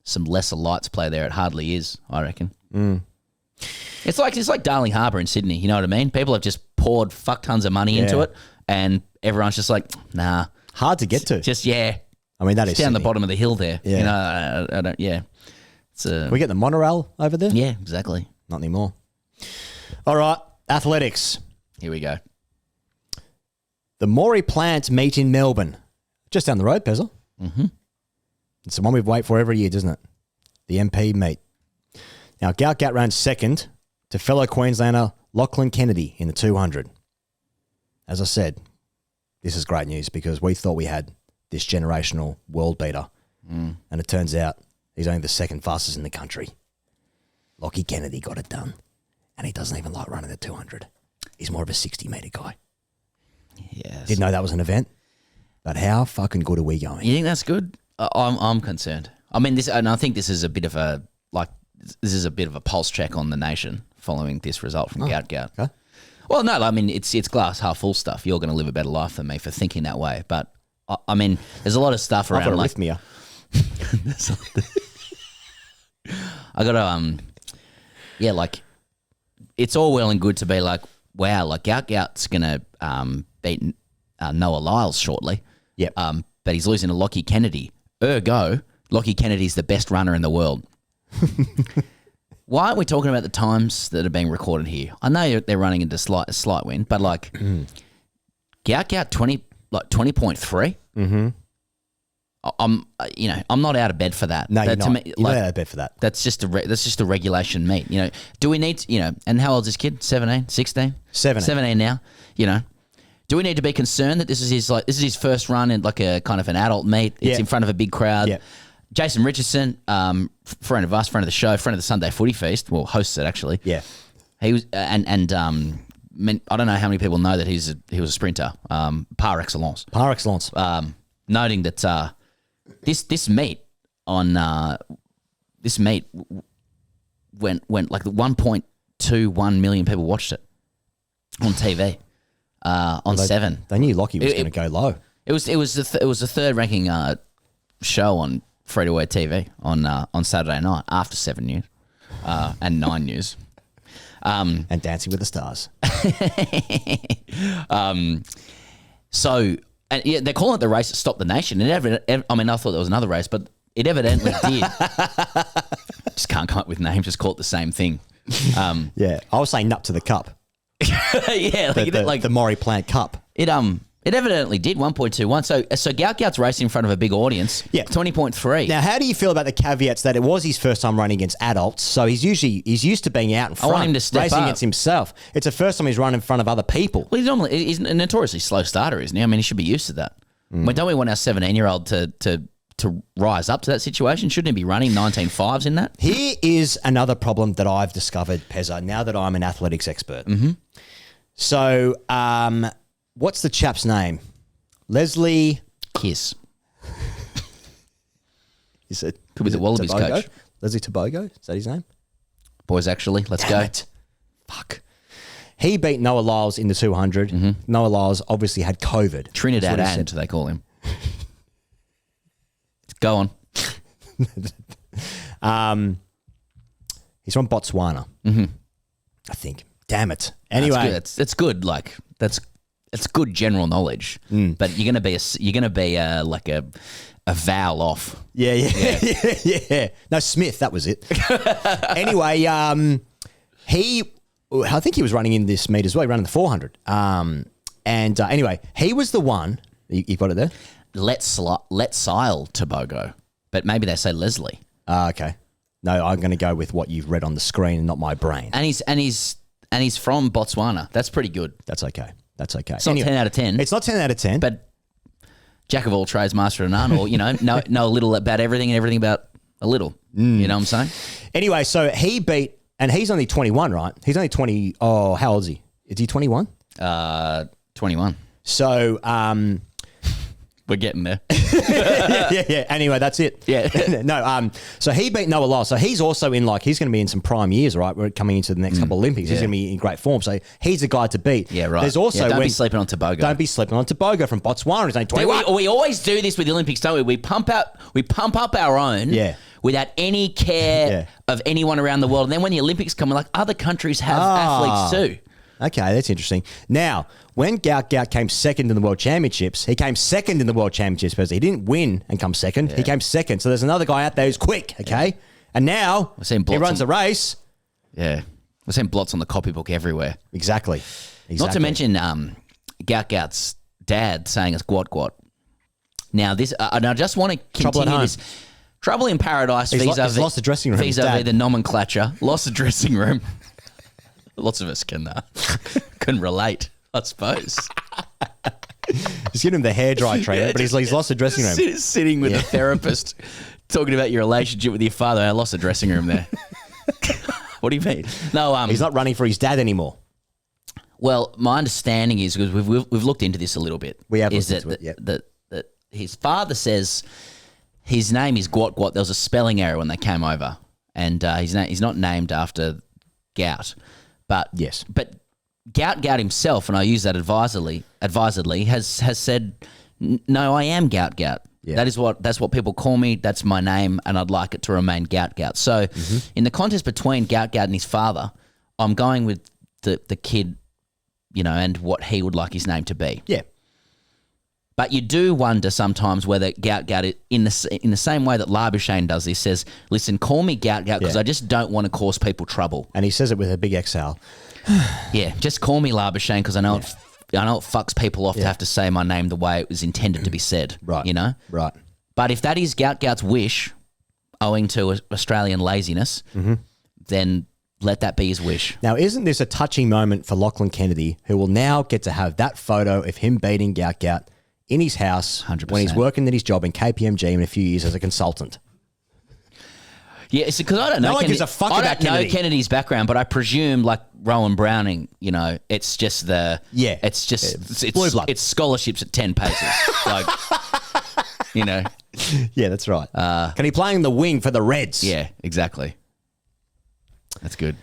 some lesser lights play there, it hardly is, I reckon. It's like Darling Harbour in Sydney, you know what I mean? People have just poured fuck tons of money into it, and everyone's just like, nah. Hard to get to. Just, I mean, that is down Sydney. The bottom of the hill there. Yeah. You know, I don't, It's Can we get the monorail over there? Yeah, exactly. Not anymore. All right, athletics. Here we go. The Maury Plant meet in Melbourne. Just down the road, Pezza. Mm-hmm. It's the one we've waited for every year, doesn't it? The MP meet. Now, Gout ran second to fellow Queenslander Lachlan Kennedy in the 200. As I said, this is great news because we thought we had this generational world beater. And it turns out he's only the second fastest in the country. Lachie Kennedy got it done. And he doesn't even like running the 200. He's more of a 60-metre guy. Yes. Didn't know that was an event. But how fucking good are we going? You think that's good? I'm concerned. I mean, I think this is a bit of a pulse check on the nation following this result from Gout. Okay. Well, no, I mean it's glass half full stuff. You're going to live a better life than me for thinking that way. But I mean, there's a lot of stuff around. I've got a arrhythmia. I got to like it's all well and good to be like, wow, like Gout's going to beat Noah Lyles shortly. Yep. But he's losing to Lachie Kennedy. Ergo, Lachie Kennedy's the best runner in the world. Why aren't we talking about the times that are being recorded here? I know they're running into a slight win, but like Gout 20.3. Mm-hmm. I'm not out of bed for that. No, you're not. Me, you're not out of bed for that. That's just a regulation meet. You know, do we need and how old is this kid? 17, 16? 17 now. You know, do we need to be concerned that this is his first run in like a kind of an adult meet? It's in front of a big crowd. Yeah. Jason Richardson, friend of us, friend of the show, friend of the Sunday Footy Feast. Well, hosts it actually. Yeah. He was I don't know how many people know that he was a sprinter, par excellence. Par excellence. Noting that this meet went like the 1.21 million people watched it on TV on Seven. They knew Lachie was going to go low. It was the third ranking show on free-to-air TV on Saturday night after 7 News and 9 News. And Dancing with the Stars. So, and yeah, they're calling it the race that stopped the nation. I thought there was another race, but it evidently did. just can't come up with names. Just call it the same thing. Yeah, I was saying nut to the cup. Yeah, the Maury Plant Cup. It evidently did 1.21. So Gout's racing in front of a big audience. Yeah, 20.3. Now, how do you feel about the caveats that it was his first time running against adults? So he's used to being out in front. I want him to step racing up. Against himself. It's the first time he's run in front of other people. Well, he's a notoriously slow starter, isn't he? I mean, he should be used to that. Don't we want our 17-year-old to rise up to that situation? Shouldn't he be running 19.5s in that? Here is another problem that I've discovered, Pezza, now that I'm an athletics expert. Mm-hmm. So, what's the chap's name? Leslie Kiss. Is it? Could be the Wallabies Tobogo? coach. Leslie Tobogo? Is that his name? Boys, actually, let's go. It. Fuck. He beat Noah Lyles in the 200. Mm-hmm. Noah Lyles obviously had COVID. Trinidad That's what he and said. they call him. Go on. He's from Botswana, I think. Damn it. Anyway, that's good. Like it's good general knowledge, but you're gonna be like a vowel off. Yeah. No, Smith. That was it. Anyway, I think he was running in this meet as well. He ran in the 400. Anyway, he was the one. You got it there. Let Sile Tobogo, but maybe they say Leslie. Okay. No, I'm going to go with what you've read on the screen and not my brain. And he's from Botswana. That's pretty good. That's okay. It's not 10 out of 10. It's not 10 out of 10. But jack of all trades, master of none, or know a little about everything and everything about a little. You know what I'm saying? Anyway, so he beat, and he's only 21, right? He's only 20. Oh, how old is he? Is he 21? 21. So, we're getting there. yeah. Anyway, that's it. Yeah. No. So he beat Noah Lyles. So he's also in he's going to be in some prime years, right? We're coming into the next couple of Olympics. Yeah. He's going to be in great form. So he's a guy to beat. Yeah, right. There's also don't be sleeping on Tobogo. Don't be sleeping on Tobogo from Botswana. He's only 21. We always do this with the Olympics, don't we? We pump up our own. Yeah. Without any care of anyone around the world. And then when the Olympics come, we're like, other countries have athletes too. Okay, that's interesting. Now, when Gout came second in the World Championships, he came second in the World Championships because he didn't win and come second. Yeah. He came second. So there's another guy out there who's quick, okay? Yeah. And now he runs a race. Yeah. We're seeing blots on the copybook everywhere. Exactly. Not to mention Gout's dad saying it's gwat. Now, this, and I just want to continue this. Trouble in paradise. He's lost the dressing room. Vis-a-vis the nomenclature. Lost the dressing room. Lots of us can relate, I suppose. Just give him the hairdry treatment, but he's lost the dressing room. Sitting with a therapist, talking about your relationship with your father. I lost the dressing room there. What do you mean? No, he's not running for his dad anymore. Well, my understanding is, because we've looked into this a little bit. We have looked into it. That his father says his name is Gwat. There was a spelling error when they came over, and he's not named after Gout. But yes, but Gout himself, and I use that advisedly, has said, no, I am Gout. Yeah. That's what people call me. That's my name, and I'd like it to remain Gout. So, in the contest between Gout and his father, I'm going with the kid, and what he would like his name to be. Yeah. But you do wonder sometimes whether Gout, in the same way that Labuschagne does this, says, listen, call me Gout because I just don't want to cause people trouble. And he says it with a big exhale. Yeah, just call me Labuschagne because I know it fucks people off to have to say my name the way it was intended to be said. Right. Right. But if that is Gout's wish, owing to Australian laziness, then let that be his wish. Now, isn't this a touching moment for Lachlan Kennedy, who will now get to have that photo of him beating Gout in his house 100%. when he's working at his job in KPMG in a few years as a consultant? Yeah, it's because I don't know. No one gives a fuck about Kennedy. I don't know Kennedy's background, but I presume, like Rowan Browning, it's just blue blood. It's scholarships at 10 paces, Yeah, that's right. Can he play in the wing for the Reds? Yeah, exactly. That's good.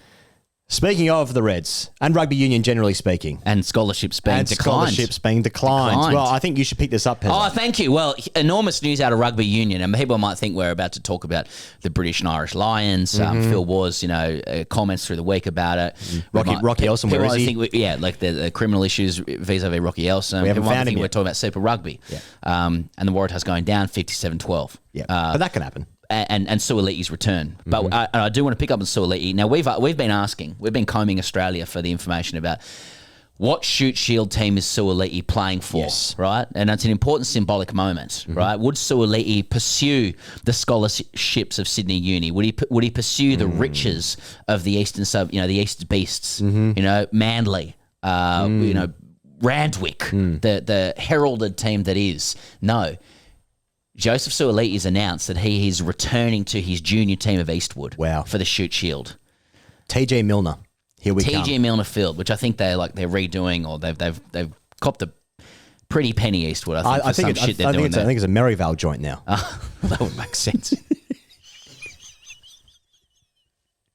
Speaking of the Reds and rugby union, generally speaking, and scholarships being declined. Well, I think you should pick this up, Pezza. Oh, thank you. Well, enormous news out of rugby union, and people might think we're about to talk about the British and Irish Lions. Phil Waugh's, comments through the week about it. Rocky Elson, where is he? Like the criminal issues vis-a-vis Rocky Elson. We haven't found him yet. We're talking about Super Rugby. Yeah. And the Waratahs going down 57-12. Yeah, but that can happen. and Suoliti's return. But I do want to pick up on Suoliti. Now, we've been combing Australia for the information about what Shoot Shield team is Suoliti playing for, right? And it's an important symbolic moment, right? Would Suoliti pursue the scholarships of Sydney Uni? Would he pursue the riches of the Eastern the East Beasts? Manly, Randwick, the heralded team that is. No. Joseph Suoliti's announced that he is returning to his junior team of Eastwood. Wow. For the Shoot Shield. TG Milner. Here we come. TG Milner Field, which I think they're redoing, or they've copped a pretty penny Eastwood. I think it's a Merivale joint now. That would make sense.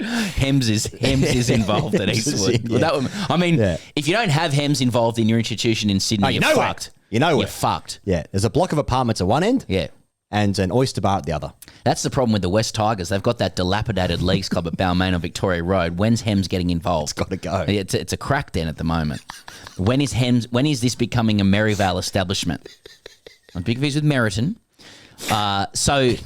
Hems is involved at Eastwood. If you don't have Hems involved in your institution in Sydney, you're fucked. You're fucked. Yeah, there's a block of apartments at one end. Yeah. And an oyster bar at the other. That's the problem with the West Tigers. They've got that dilapidated leagues club at Balmain on Victoria Road. When's Hems getting involved? It's got to go. It's a crack den at the moment. When is this becoming a Merivale establishment? I'm big confused with Meriton. So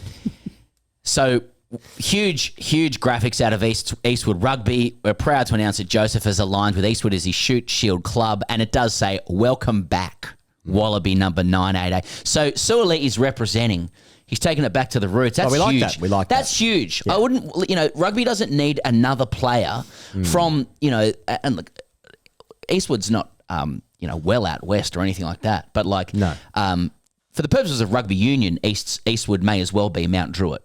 huge graphics out of Eastwood Rugby. We're proud to announce that Joseph has aligned with Eastwood as his Shoot Shield club, and it does say, welcome back, Wallaby number 988. So Suoliti is representing. He's taking it back to the roots. That's we huge. Like that. We like That's that. huge. Yeah. I wouldn't, rugby doesn't need another player from, and look, Eastwood's not, well out west or anything like that. But no. For the purposes of Rugby Union, Eastwood may as well be Mount Druitt.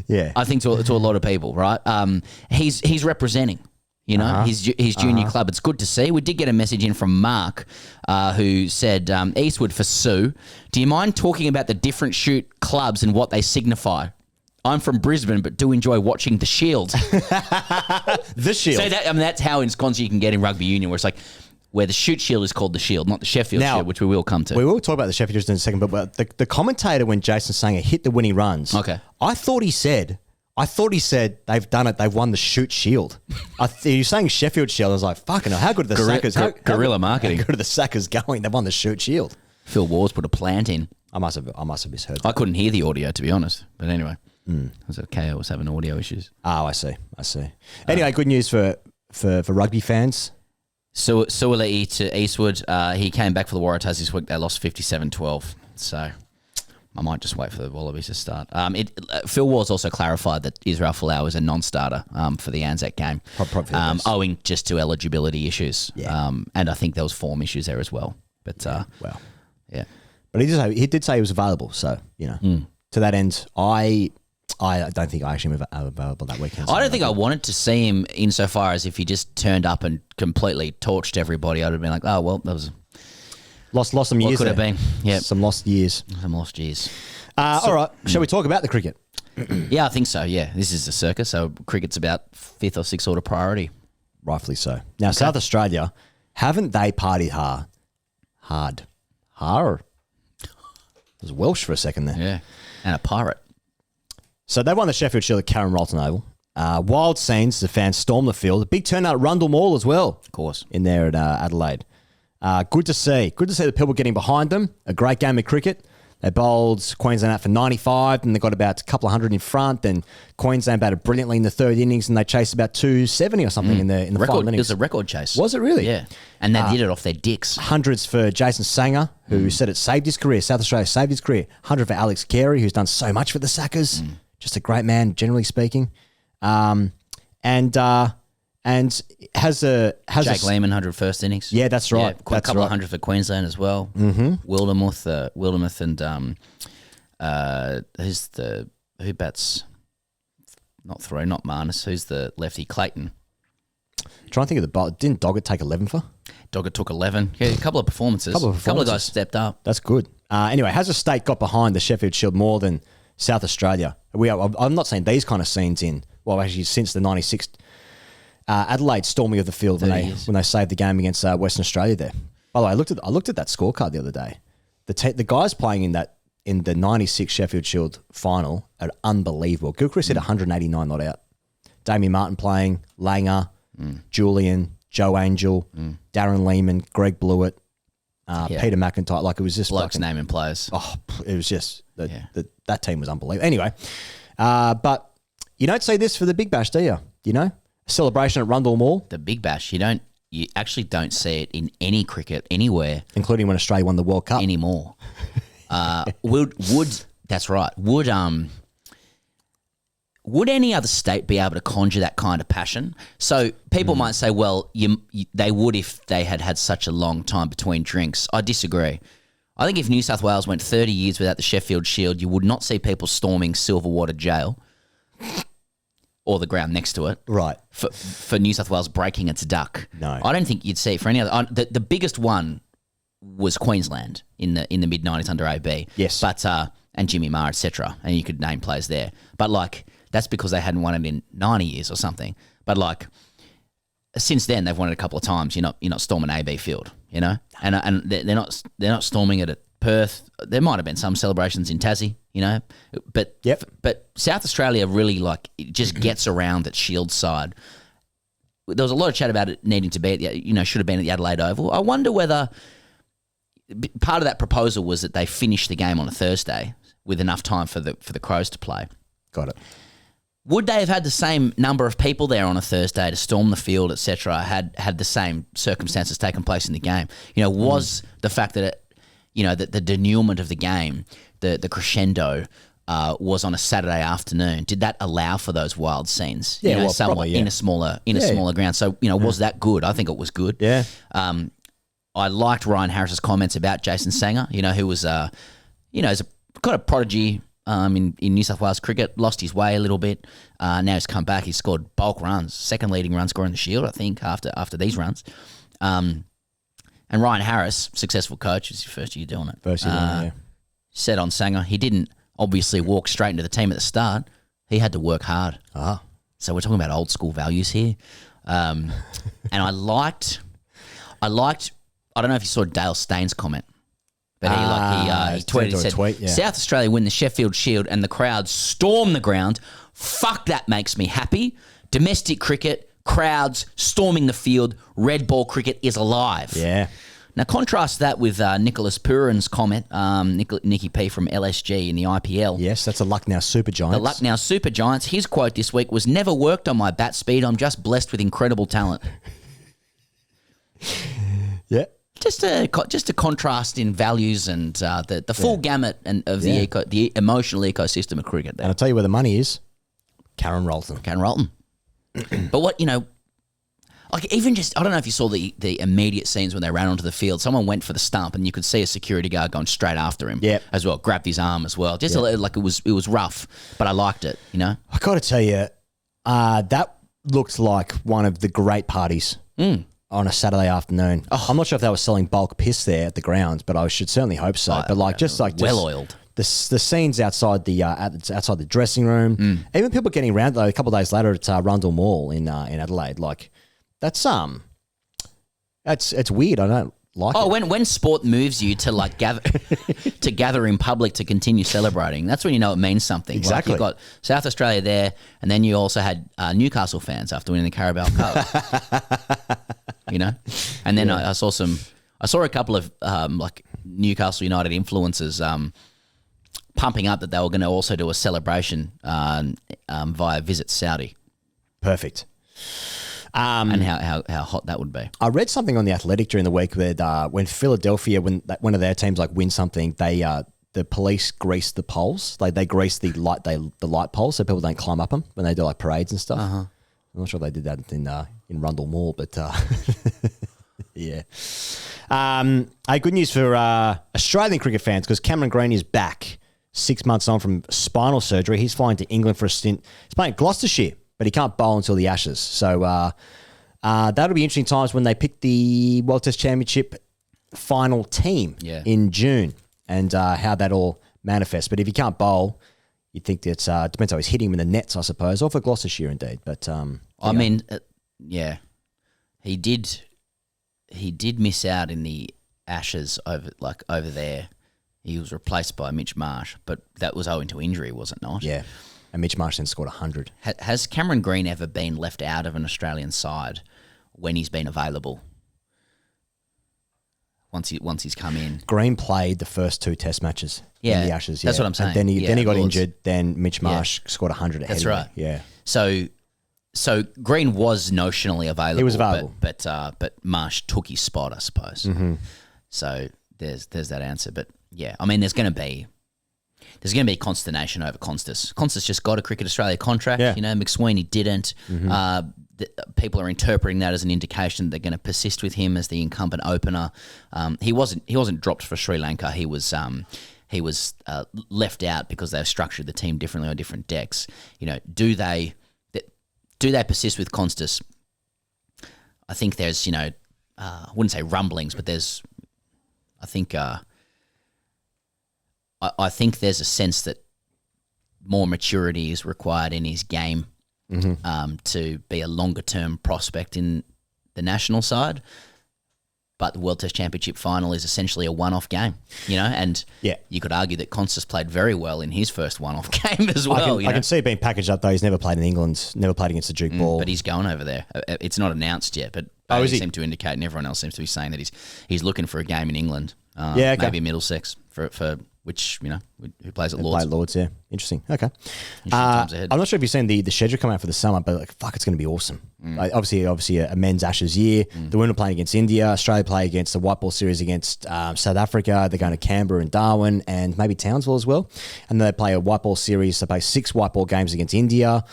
Yeah, I think to a lot of people, right? He's representing. His junior club. It's good to see. We did get a message in from Mark who said, Eastwood for Sue. Do you mind talking about the different shoot clubs and what they signify? I'm from Brisbane, but do enjoy watching the Shield. The Shield. So that's how ensconced you can get in Rugby Union, where it's like, where the Shoot Shield is called the Shield, not the Sheffield Shield, which we will come to. We will talk about the Sheffield Shield in a second, but the commentator, when Jason Sanger hit the winning runs, I thought he said they've done it. They've won the Shoot Shield. You're saying Sheffield Shield. I was like, fucking hell, how good are the Sackers? Guerrilla marketing. How good are the Sackers going? They've won the Shoot Shield. Phil Wars put a plant in. I must have misheard. I couldn't hear the audio, to be honest. But anyway, it was okay. I was having audio issues. Oh, I see. Anyway, good news for rugby fans. So Suoliti to Eastwood. He came back for the Waratahs this week. They lost 57-12. So I might just wait for the Wallabies to start. Phil Wars also clarified that Israel Folau is a non-starter for the Anzac game, owing just to eligibility issues. Yeah. And I think there was form issues there as well. But yeah. But he did say he was available. So to that end, I don't think I actually am available that weekend. I don't think I wanted to see him insofar as if he just turned up and completely torched everybody. I'd have been like, oh well, that was. Lost some years. What could have been? Yeah, some lost years. All right, shall we talk about the cricket? Yeah, I think so. Yeah, this is a circus, so cricket's about fifth or sixth order priority. Rightfully so. Now, South Australia, haven't they partied hard? It was Welsh for a second there. Yeah, and a pirate. So they won the Sheffield Shield at Karen Rolton Oval. Wild scenes. The fans stormed the field. A big turnout at Rundle Mall as well. Of course. In there at Adelaide. Good to see. Good to see the people getting behind them. A great game of cricket. They bowled Queensland out for 95, and they got about a couple of hundred in front. Then Queensland batted brilliantly in the third innings, and they chased about 270 or something in the final innings. It was a record chase. Was it really? Yeah. And they did it off their dicks. Hundreds for Jason Sanger, who said it saved his career. South Australia saved his career. 100 for Alex Carey, who's done so much for the Sackers. Just a great man, generally speaking. And has Jake Lehman 100 first innings. Yeah, that's right. Yeah, a couple of hundred for Queensland as well. Wildermuth and who bats? Not Thoreau, not Marnus. Who's the lefty? Clayton. Trying to think of the ball. Didn't Doggett take 11 for? Doggett took 11. Yeah, a couple of performances. A couple of guys stepped up. That's good. Anyway, has a state got behind the Sheffield Shield more than South Australia? I'm not saying these kind of scenes actually since the 96 Adelaide storming of the field when they saved the game against Western Australia there. By the way, I looked at that scorecard the other day. The guys playing in the 96 Sheffield Shield final are unbelievable. Gilchrist hit 189 not out. Damien Martin playing, Langer, Julian, Joe Angel, Darren Lehman, Greg Blewett, Peter McIntyre. Like, it was just blokes naming players. Oh, it was just that team was unbelievable. Anyway, but you don't see this for the Big Bash, do you? You know, a celebration at Rundle Mall. The Big Bash, you actually don't see it in any cricket anywhere, including when Australia won the World Cup anymore. That's right. Would any other state be able to conjure that kind of passion? So people might say, well, they would if they had such a long time between drinks. I disagree. I think if New South Wales went 30 years without the Sheffield Shield, you would not see people storming Silverwater Jail or the ground next to it. Right. For New South Wales breaking its duck. No. I don't think you'd see it for any other. The biggest one was Queensland in the mid-90s under AB. Yes. But and Jimmy Marr, etc. And you could name players there. But like, that's because they hadn't won it in 90 years or something. But like, since then they've won it a couple of times. You're not storming AB Field, you know, and they're not storming it at Perth. There might have been some celebrations in Tassie, you know, but South Australia really it just gets around its Shield side. There was a lot of chat about it needing to be should have been at the Adelaide Oval. I wonder whether part of that proposal was that they finish the game on a Thursday with enough time for the Crows to play. Got it. Would they have had the same number of people there on a Thursday to storm the field, etc., had the same circumstances taken place in the game? You know, was the fact that that the denouement of the game, the crescendo, was on a Saturday afternoon, did that allow for those wild scenes? Yeah, somewhat probably, yeah. in a smaller ground. So was that good? I think it was good. Yeah. I liked Ryan Harris's comments about Jason Sanger. Who was is a kind of prodigy. In New South Wales cricket, lost his way a little bit. Now he's come back. He's scored bulk runs, second leading run scorer in the Shield, I think, after these runs. And Ryan Harris, successful coach, it's your first year doing it. Said on Sanger, he didn't obviously walk straight into the team at the start. He had to work hard. So we're talking about old school values here. And I liked. I don't know if you saw Dale Staines' comment. But he tweeted, he said, South Australia win the Sheffield Shield and the crowd storm the ground. Fuck, that makes me happy. Domestic cricket, crowds storming the field, red ball cricket is alive. Yeah. Now contrast that with Nicholas Purin's comment, Nicky P from LSG in the IPL. Yes, that's the Lucknow Super Giants. The Lucknow Super Giants. His quote this week was, "Never worked on my bat speed. I'm just blessed with incredible talent." Yeah. Just a contrast in values and the full gamut of the emotional ecosystem of cricket. There. And I'll tell you where the money is. Karen Rolton. But what, even just, I don't know if you saw the immediate scenes when they ran onto the field. Someone went for the stump and you could see a security guard going straight after him as well, grabbed his arm as well. Just it was rough, but I liked it, I got to tell you, that looked like one of the great parties. On a Saturday afternoon. I'm not sure if they were selling bulk piss there at the grounds, but I should certainly hope so. But well-oiled. The scenes outside outside the dressing room, even people getting around though a couple of days later at Rundle Mall in Adelaide, that's it's weird. I don't like it. When sport moves you to gather in public to continue celebrating, that's when you know it means something. Exactly. You've got South Australia there, and then you also had Newcastle fans after winning the Carabao Cup. And then I saw a couple of Newcastle United influencers pumping up that they were going to also do a celebration via Visit Saudi. Perfect. And how hot that would be. I read something on The Athletic during the week where when Philadelphia, when one of their teams win something, they the police grease the poles. They grease the light poles so people don't climb up them when they do parades and stuff. I'm not sure they did that in Rundle Mall, but yeah. Good news for Australian cricket fans because Cameron Green is back 6 months on from spinal surgery. He's flying to England for a stint. He's playing at Gloucestershire, but he can't bowl until the Ashes. So that'll be interesting times when they pick the World Test Championship final team in June and how that all manifests. But if he can't bowl, you'd think that depends how he's hitting him in the nets, I suppose, or for Gloucestershire indeed. But he did miss out in the Ashes over there. He was replaced by Mitch Marsh, but that was owing to injury, was it not? Yeah, and Mitch Marsh then scored 100. Has Cameron Green ever been left out of an Australian side when he's been available? once he's come in. Green played the first 2 Test matches in the Ashes. That's what I'm saying. And then he got Lords. injured. Then Mitch Marsh scored 100 ahead. That's of right. him. Yeah. So Green was notionally available. He was available, but Marsh took his spot, I suppose. Mm-hmm. So there's that answer. But yeah, I mean, there's going to be consternation over Constas. Constas just got a Cricket Australia contract. Yeah. You know, McSweeney didn't. Mm-hmm. People are interpreting that as an indication that they're going to persist with him as the incumbent opener. He wasn't dropped for Sri Lanka. He was left out because they've structured the team differently on different decks. You know, do they persist with Constas? I think there's, I wouldn't say rumblings, but there's, I think there's a sense that more maturity is required in his game to be a longer term prospect in the national side. But the World Test Championship final is essentially a one-off game, and you could argue that Constas played very well in his first one-off game as well. I can see it being packaged up, though. He's never played in England, never played against the Duke ball. But he's going over there. It's not announced yet, but they seem to indicate, and everyone else seems to be saying that he's looking for a game in England. Maybe Middlesex for which, who plays at Lords. Play at Lords, yeah. Interesting. Okay. Times ahead. I'm not sure if you've seen the schedule come out for the summer, but it's going to be awesome. Obviously a men's Ashes year. The women are playing against India. Australia play against the white ball series against South Africa. They're going to Canberra and Darwin and maybe Townsville as well. And then they play a white ball series. They play 6 white ball games against India,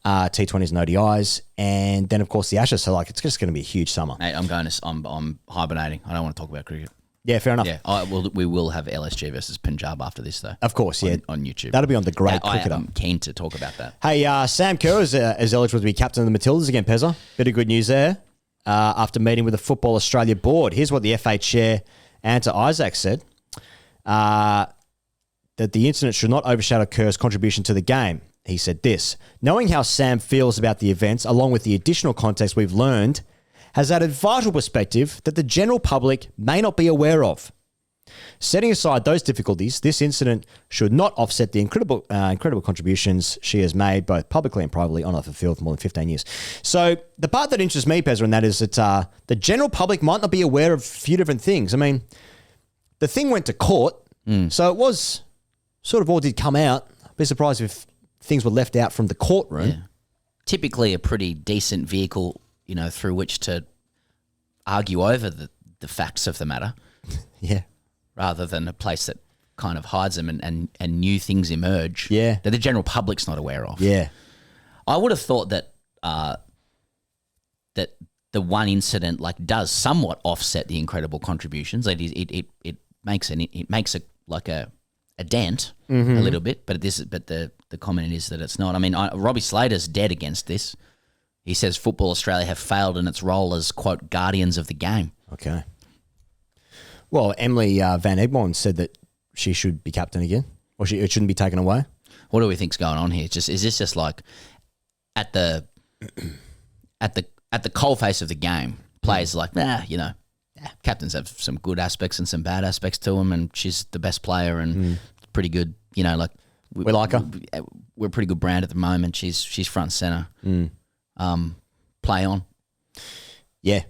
T20s and ODIs. And then, of course, the Ashes. So, it's just going to be a huge summer. Mate, I'm hibernating. I don't want to talk about cricket. Yeah, fair enough. Yeah, we will have LSG versus Punjab after this, though. Of course, yeah. On YouTube. That'll be on the Great Cricketer. I'm keen to talk about that. Hey, Sam Kerr is eligible to be captain of the Matildas again, Pezza. Bit of good news there. After meeting with the Football Australia board, here's what the FA chair, Anta Isaac, said. That the incident should not overshadow Kerr's contribution to the game. He said this: knowing how Sam feels about the events, along with the additional context we've learned, has added vital perspective that the general public may not be aware of. Setting aside those difficulties, this incident should not offset the incredible contributions she has made, both publicly and privately, on off the field for more than 15 years. So the part that interests me, Pezza, in that is that the general public might not be aware of a few different things. I mean, the thing went to court, so it was sort of all did come out. I'd be surprised if things were left out from the courtroom. Yeah. Typically a pretty decent vehicle, through which to argue over the facts of the matter. Yeah. Rather than a place that kind of hides them and new things emerge. Yeah. That the general public's not aware of. Yeah. I would have thought that that the one incident does somewhat offset the incredible contributions. It makes a dent a little bit, but the comment is that it's not. I mean, Robbie Slater's dead against this. He says Football Australia have failed in its role as, quote, guardians of the game. Okay. Well, Emily Van Egmond said that she should be captain again, or it shouldn't be taken away. What do we think's going on here? Is this just like at the coalface of the game? Players are like, captains have some good aspects and some bad aspects to them, and she's the best player and pretty good. We like her. We're a pretty good brand at the moment. She's front and center. Play on. Yeah.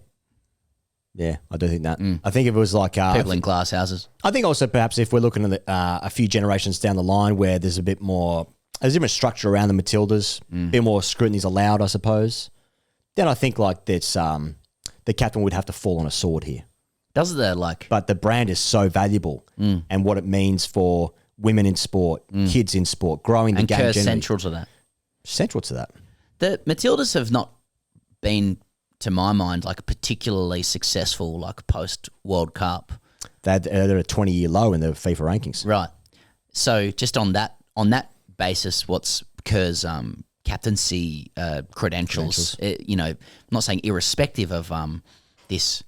Yeah, I do think that. I think if it was like... people in glass houses. I think also perhaps if we're looking at a few generations down the line where there's a bit more... There's a different structure around the Matildas, a bit more scrutiny's allowed, I suppose, then I think that's the captain would have to fall on a sword here. Does it But the brand is so valuable and what it means for women in sport, kids in sport, growing the and game Kerr generally. central to that. Central to that. The Matildas have not been, to my mind, particularly successful post World Cup. They're a 20-year low in the FIFA rankings. Right. So just on that basis, what's Kerr's captaincy credentials? I'm not saying irrespective of this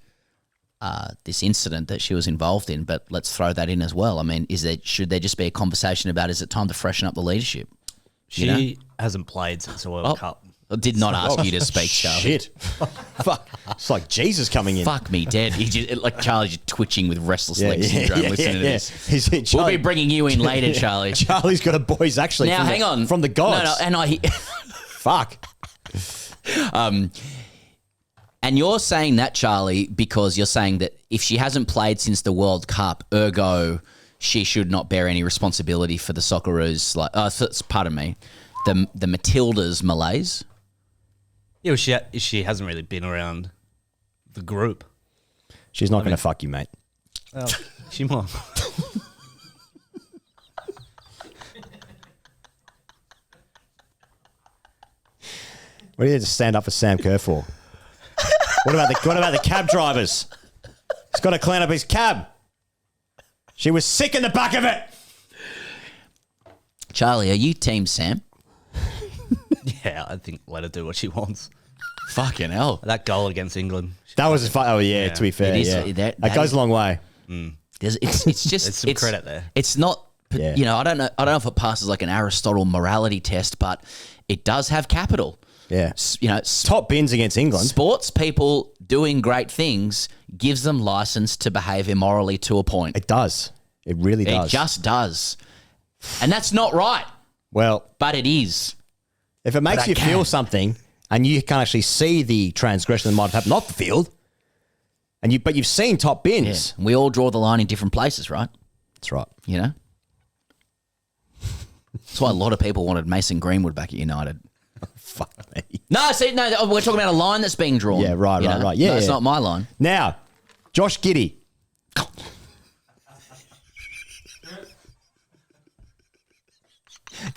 incident that she was involved in, but let's throw that in as well. I mean, should there just be a conversation about is it time to freshen up the leadership? She hasn't played since the World Cup. I did not ask you to speak, Charlie. Shit. Fuck. It's like Jesus coming in. Fuck me dead. He just, Charlie's twitching with restless leg syndrome listening to this. We'll be bringing you in later, Charlie. Charlie's got a boys actually. Now, hang on. From the gods. No, and Fuck. And you're saying that, Charlie, because you're saying that if she hasn't played since the World Cup, ergo, she should not bear any responsibility for the Socceroos. Pardon me, the Matildas malaise. Yeah, well, she hasn't really been around the group. She's not going to fuck you, mate. Well, she might. What do you just stand up for Sam Kerr for? What about the cab drivers? He's got to clean up his cab. She was sick in the back of it. Charlie, are you Team Sam? Yeah, I think let her do what she wants. Fucking hell. That goal against England. That was to be fair. That goes a long way. It's just There's some credit there. It's not, you know, I don't know if it passes like an Aristotle morality test, but it does have capital. Yeah. You know, top bins against England. Sports people doing great things gives them license to behave immorally to a point. It does. It really does. It just does. And that's not right. Well, but it is. If it makes you feel something and you can actually see the transgression that might have happened off the field, but you've seen top bins. Yeah. We all draw the line in different places, right? That's right. You know? That's why a lot of people wanted Mason Greenwood back at United. Fuck me. No, we're talking about a line that's being drawn. Yeah, right. Yeah, no, it's not my line. Now, Josh Giddey.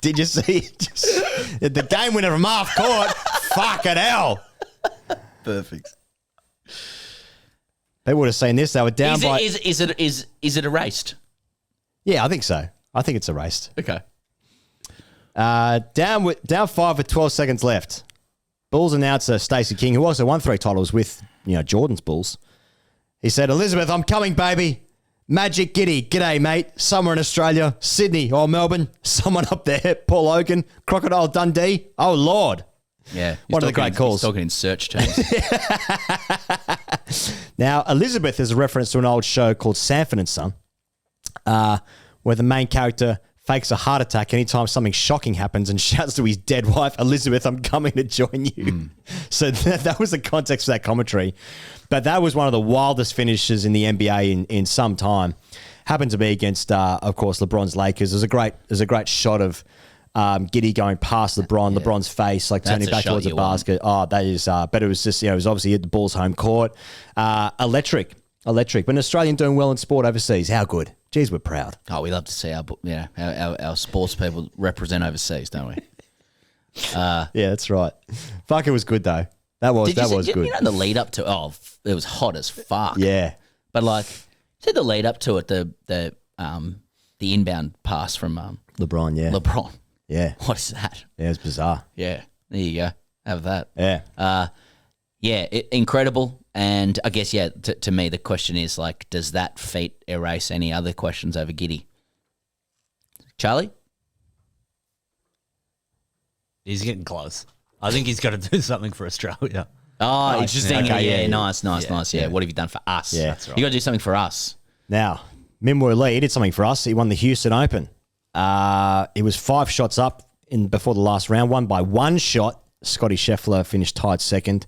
Did you see the game winner from half court? Fucking hell. Perfect. They would have seen this. They were down by... Is it erased? Yeah, I think so. I think it's erased. Okay. Down 5 with 12 seconds left. Bulls announcer Stacey King, who also won 3 titles with Jordan's Bulls, he said, "Elizabeth, I'm coming, baby. Magic Giddey. G'day, mate. Somewhere in Australia, Sydney or Melbourne. Someone up there. Paul Hogan. Crocodile Dundee. Oh, Lord." Yeah. One of the great calls. He's talking in search terms. Now, Elizabeth is a reference to an old show called Sanford and Son, where the main character fakes a heart attack anytime something shocking happens and shouts to his dead wife, "Elizabeth, I'm coming to join you." So that was the context of that commentary. But that was one of the wildest finishes in the NBA in some time. Happened to be against, of course, LeBron's Lakers. There's a great shot of Giddey going past LeBron, yeah. LeBron's face, like turning back towards the basket. Oh, that is, but it was just, it was obviously at the Bulls' home court. Electric. But an Australian doing well in sport overseas. How good. Geez, we're proud. Oh, we love to see our sports people represent overseas, don't we? Yeah, that's right. Fuck, it was good though. That was good. You know the lead up to it was hot as fuck. Yeah, but like, see the lead up to it, the inbound pass from LeBron. Yeah, LeBron. Yeah, what is that? Yeah, it's bizarre. Yeah, there you go. Have that. Yeah, incredible. And I guess to me the question is like, does that feat erase any other questions over Giddey? Charlie? He's getting close. I think he's got to do something for Australia. Oh, interesting. Okay, nice. Yeah. What have you done for us? Yeah, that's right. You got to do something for us. Now, Minwoo Lee, he did something for us. He won the Houston Open. He was 5 shots up before the last round, won by 1 shot. Scotty Scheffler finished tied second,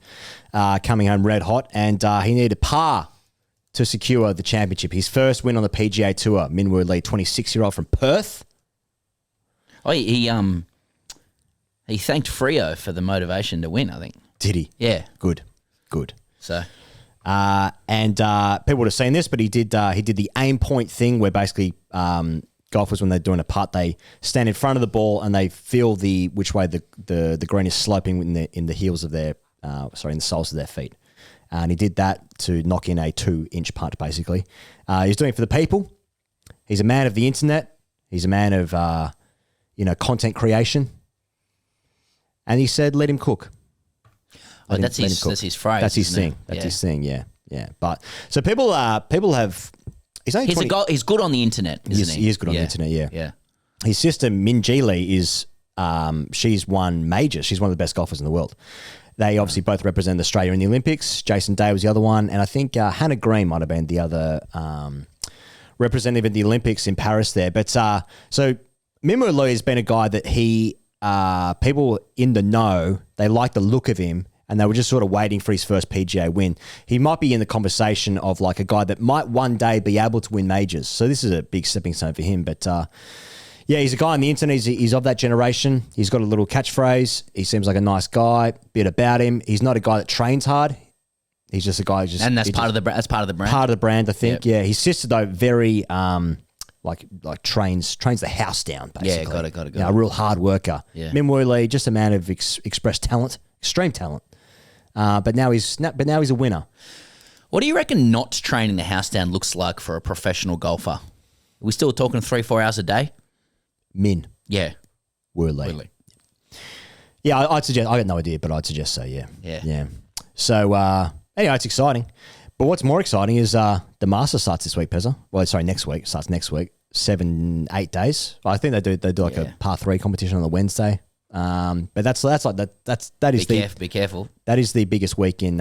coming home red hot, and he needed a par to secure the championship. His first win on the PGA Tour. Minwoo Lee, 26-year-old from Perth. Oh, he thanked Freo for the motivation to win, I think. Did he? Yeah. Good. So, and people would have seen this, but he did the aim point thing where basically golfers, when they're doing a putt, they stand in front of the ball and they feel which way the green is sloping in the heels of their in the soles of their feet. And he did that to knock in a 2-inch putt, basically. He's doing it for the people. He's a man of the internet. He's a man of content creation. And he said, "Let him cook." That's his phrase. That's his thing. That's his thing. Yeah. But so people have. He's good on the internet, isn't he? He is good on the internet. Yeah. Yeah. His sister Min Ji Lee is. She's won majors. She's one of the best golfers in the world. They obviously both represent Australia in the Olympics. Jason Day was the other one, and I think Hannah Green might have been the other representative in the Olympics in Paris there. But so Minwoo Lee has been a guy that people in the know, they like the look of him and they were just sort of waiting for his first PGA win. He might be in the conversation of like a guy that might one day be able to win majors. So this is a big stepping stone for him. But yeah, he's a guy on the internet. He's of that generation. He's got a little catchphrase. He seems like a nice guy. Bit about him. He's not a guy that trains hard. He's just a guy who just... And that's part of the brand. That's part of the brand. Part of the brand, I think. Yep. Yeah, his sister, though, very... like trains the house down, basically. Yeah, got it. A real hard worker. Yeah. Min Woo Lee, just a man of expressed talent, extreme talent. But now he's a winner. What do you reckon not training the house down looks like for a professional golfer? Are we still talking 3-4 hours a day? Min. Yeah. Woo Lee. Yeah, I'd suggest. I got no idea, but I'd suggest so. Yeah. So anyway, it's exciting. But what's more exciting is the Masters starts this week, Pezza. Well, sorry, next week. Starts next week. 7-8 days. I think they do like a par 3 competition on the Wednesday. But that's Be careful. That is the biggest week in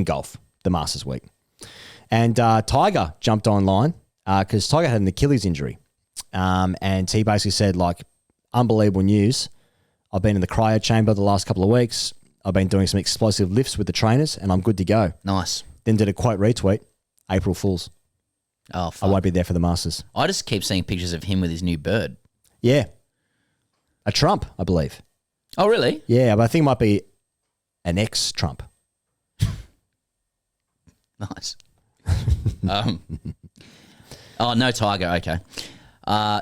golf, the Masters week. And Tiger jumped online because Tiger had an Achilles injury. And he basically said, like, unbelievable news. I've been in the cryo chamber the last couple of weeks. I've been doing some explosive lifts with the trainers, and I'm good to go. Nice. Then did a quote retweet, April Fools. Oh, fuck. I won't be there for the Masters. I just keep seeing pictures of him with his new bird. Yeah. A Trump, I believe. Oh, really? Yeah, but I think it might be an ex-Trump. Nice. Oh, no Tiger. Okay. I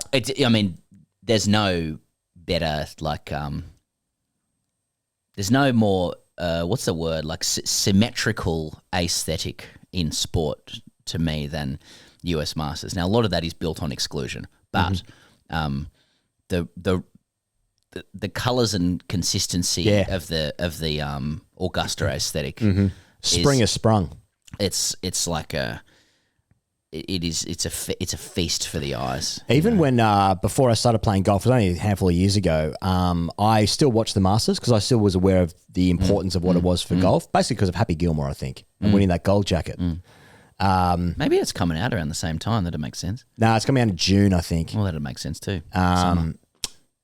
mean, there's no better, like, there's no more, what's the word, like symmetrical aesthetic in sport to me than US Masters. Now, a lot of that is built on exclusion, but the colours and consistency of the Augusta aesthetic, Spring has sprung. It's like it's a feast for the eyes. Even when before I started playing golf, it was only a handful of years ago. I still watched the Masters because I still was aware of the importance of what it was for golf, basically because of Happy Gilmore, I think, and winning that gold jacket. Maybe it's coming out around the same time. That'd make sense. No, it's coming out in June, I think. Well, that'd make sense too.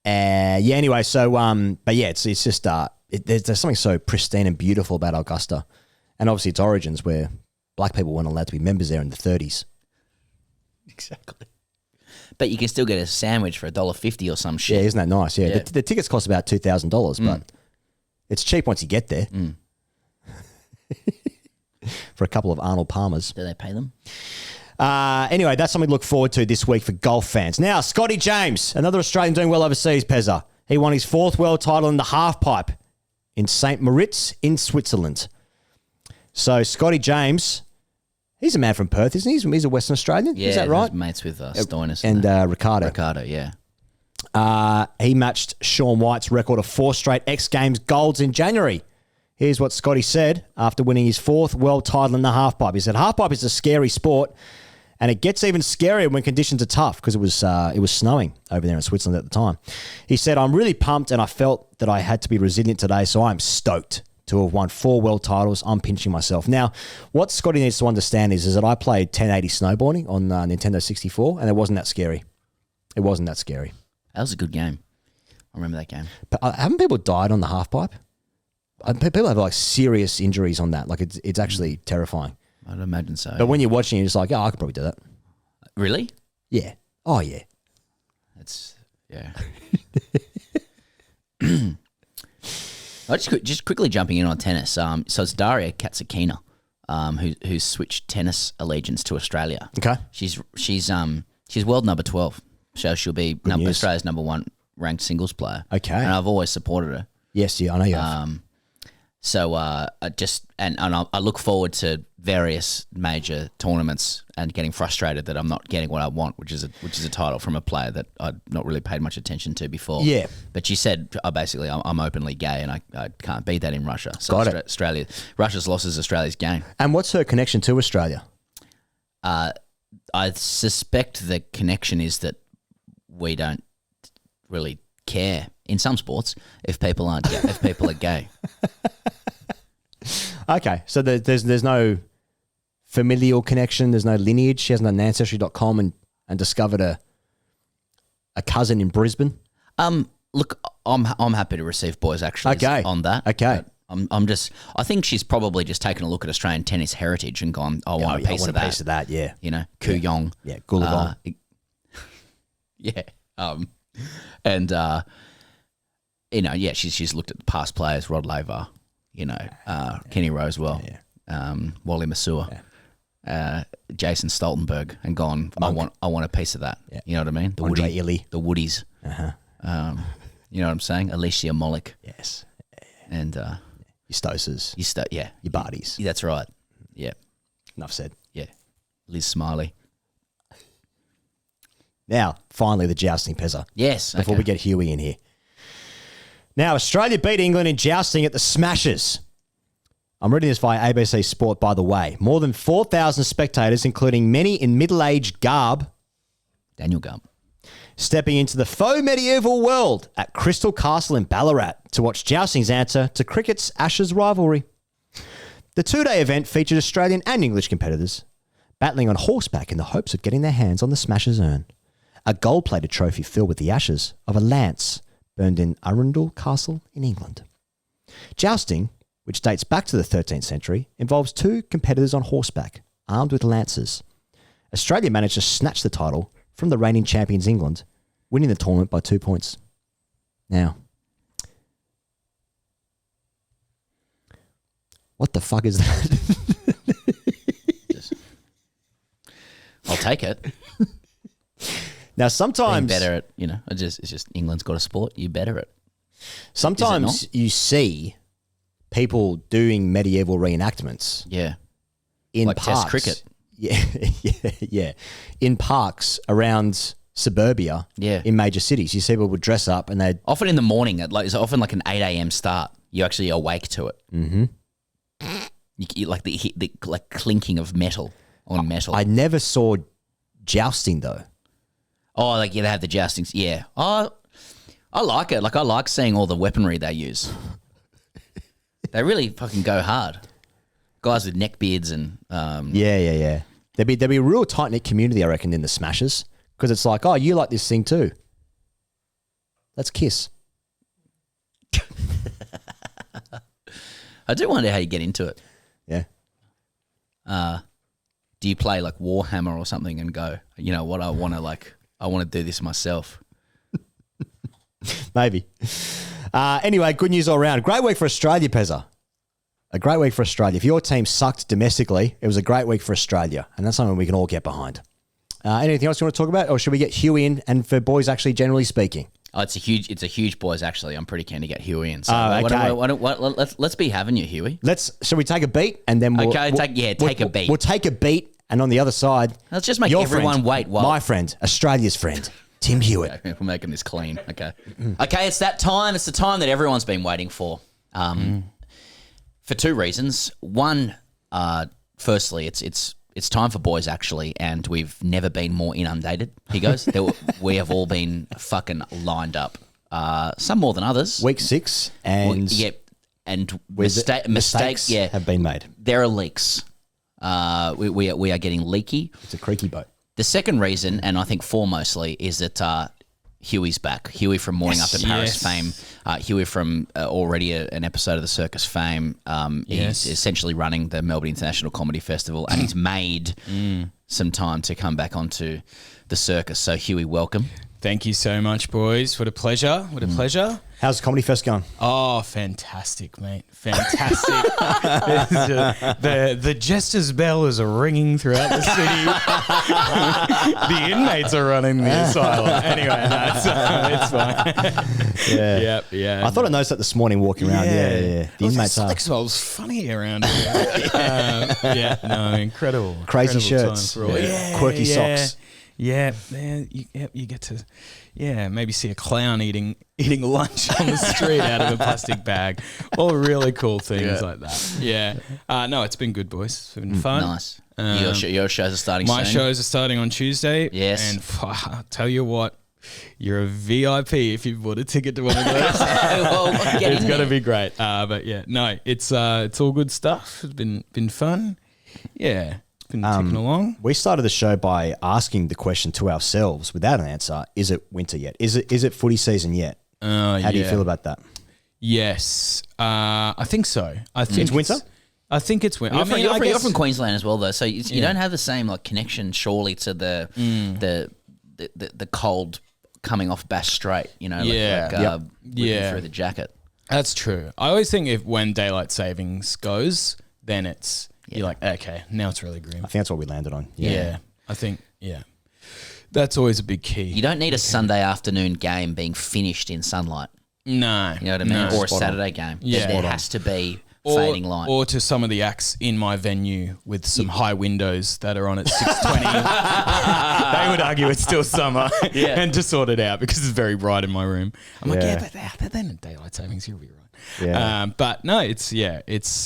Anyway, so but yeah, it's just there's something so pristine and beautiful about Augusta, and obviously its origins where black people weren't allowed to be members there in the 30s. Exactly. But you can still get a sandwich for $1.50 or some shit. Yeah, isn't that nice? Yeah. The tickets cost about $2,000, but it's cheap once you get there. For a couple of Arnold Palmers. Do they pay them? Anyway, that's something to look forward to this week for golf fans. Now, Scotty James, another Australian doing well overseas, Pezza. He won his 4th world title in the half-pipe in St. Moritz in Switzerland. So, Scotty James... He's a man from Perth, isn't he? He's a Western Australian. Yeah, is that right? He's mates with Stoinis and Ricardo. Ricardo, yeah. He matched Shaun White's record of 4 straight X Games golds in January. Here's what Scotty said after winning his 4th world title in the halfpipe. He said, "Halfpipe is a scary sport, and it gets even scarier when conditions are tough," because it was snowing over there in Switzerland at the time. He said, "I'm really pumped, and I felt that I had to be resilient today, so I'm stoked to have won 4 world titles. I'm pinching myself." Now, what Scotty needs to understand is that I played 1080 snowboarding on Nintendo 64, and it wasn't that scary. It wasn't that scary. That was a good game. I remember that game. But haven't people died on the halfpipe? People have like serious injuries on that. Like it's actually terrifying. I'd imagine so. But when you're watching, you're just like, oh, I could probably do that. Really? Yeah. Oh, yeah. That's, yeah. Just quickly jumping in on tennis. So it's Daria Katsakina, who's switched tennis allegiance to Australia. Okay. She's world number 12, so she'll be Australia's number 1 ranked singles player. Okay. And I've always supported her. Yes, yeah, I know you have. So I look forward to various major tournaments and getting frustrated that I'm not getting what I want, which is a title from a player that I'd not really paid much attention to before. Yeah. But she said, basically, I'm openly gay and I can't beat that in Russia. So Got it. Russia's loss is Australia's game. And what's her connection to Australia? I suspect the connection is that we don't really care in some sports if people aren't gay, if people are gay. Okay, so there's no familial connection. There's no lineage. She hasn't done Ancestry.com and discovered a cousin in Brisbane. Look, I'm happy to receive boys actually okay. on that. Okay. I think she's probably just taken a look at Australian tennis heritage and gone, I want a piece of that. piece of that, yeah. You know, Kooyong. Yeah, Goolagong. Yeah. And, you know, yeah, she's looked at the past players, Rod Laver, you know, Kenny Rosewell, Wally Masur, Jason Stoltenberg, and gone, I want a piece of that. Yeah. You know what I mean? The Andre Illy. The Woodies. You know what I'm saying? Alicia Mollick. Yes. And your Stoses. Your Barties. Yeah, that's right. Yeah. Enough said. Yeah. Liz Smiley. Now, finally, the jousting Pezza. Yes. Before we get Huey in here. Now, Australia beat England in jousting at the Smashes. I'm reading this via ABC Sport, by the way. More than 4,000 spectators, including many in middle-aged garb. Daniel Garb. Stepping into the faux medieval world at Crystal Castle in Ballarat to watch jousting's answer to cricket's Ashes rivalry. The two-day event featured Australian and English competitors battling on horseback in the hopes of getting their hands on the Smashes urn, a gold-plated trophy filled with the ashes of a lance burned in Arundel Castle in England. Jousting, which dates back to the 13th century, involves two competitors on horseback, armed with lances. Australia managed to snatch the title from the reigning champions England, winning the tournament by 2 points. Now, what the fuck is that? I'll take it. Now, sometimes being better at, you know, it's just England's got a sport. You better at. Sometimes you see people doing medieval reenactments. Yeah, in like parks. Test cricket. Yeah. In parks around suburbia. Yeah. In major cities, you see people would dress up and they'd often in the morning. It's often like an 8 a.m. start. You actually awake to it. Mm-hmm. You like the like clinking of metal on metal. I never saw jousting though. Oh, like they have the joustings. Yeah. Oh, I like it. Like I like seeing all the weaponry they use. They really fucking go hard. Guys with neck beards and Yeah. There'd be a real tight knit community, I reckon, in the Smashes, because it's like, oh, you like this thing too. Let's kiss. I do wonder how you get into it. Yeah. Do you play like Warhammer or something and go, you know what, I want to do this myself? Maybe. Anyway, good news all around. Great week for Australia, Pezza. A great week for Australia. If your team sucked domestically, it was a great week for Australia, and that's something we can all get behind. Anything else you want to talk about, or should we get Huey in? And for boys, actually, generally speaking, it's a huge boys. Actually, I'm pretty keen to get Huey in. So okay. Let's be having you, Huey. Shall we take a beat and then we'll take a beat. We'll take a beat, and on the other side, let's just make everyone wait. My friend, Australia's friend, Tim Hewitt. Okay, we're making this clean. Okay. Okay, it's that time. It's the time that everyone's been waiting for. For two reasons. One, firstly, it's time for boys actually, and we've never been more inundated. He goes. We have all been fucking lined up. Some more than others. Week 6 and and mistakes have been made. There are leaks. We are getting leaky. It's a creaky boat. The second reason, and I think foremostly, is that Huey's back. Huey from Morning After Paris fame. Huey from already an episode of The Circus fame. He's essentially running the Melbourne International Comedy Festival, and he's made some time to come back onto the circus. So Huey, welcome. Thank you so much, boys. What a pleasure. What a pleasure. How's the Comedy Fest going? Oh, fantastic, mate. Fantastic. the jester's bell is ringing throughout the city. The inmates are running the asylum. Anyway, it's fine. Yeah. I thought I noticed that this morning walking around. Yeah. The inmates are. It smells funny around here. Incredible. Crazy incredible shirts. Quirky socks. Yeah, you get to, maybe see a clown eating lunch on the street out of a plastic bag. All really cool things like that. Yeah. No, it's been good, boys. It's been fun. Nice. Your shows are starting soon. My shows are starting on Tuesday. Yes. And I'll tell you what, you're a VIP if you've bought a ticket to one of those. It's going to be great. But it's all good stuff. It's been fun. Yeah. Ticking along. We started the show by asking the question to ourselves without an answer: is it winter yet? Is it footy season yet? How do you feel about that? Yes, I think so. I think It's winter? I think it's winter. You're from Queensland as well, though, so you don't have the same like connection, surely, to the cold coming off Bass Strait. You know, ripping through the jacket. That's true. I always think when daylight savings goes, then you're like, okay, now it's really grim. I think that's what we landed on. Yeah. I think that's always a big key. You don't need a Sunday afternoon game being finished in sunlight. No, you know what I mean, or a Saturday game. Yeah, there has to be fading light. Or to some of the acts in my venue with some high windows that are on at 6:20. They would argue it's still summer and to sort it out because it's very bright in my room. I'm like, but then in daylight savings, you'll be right. Yeah. But no, it's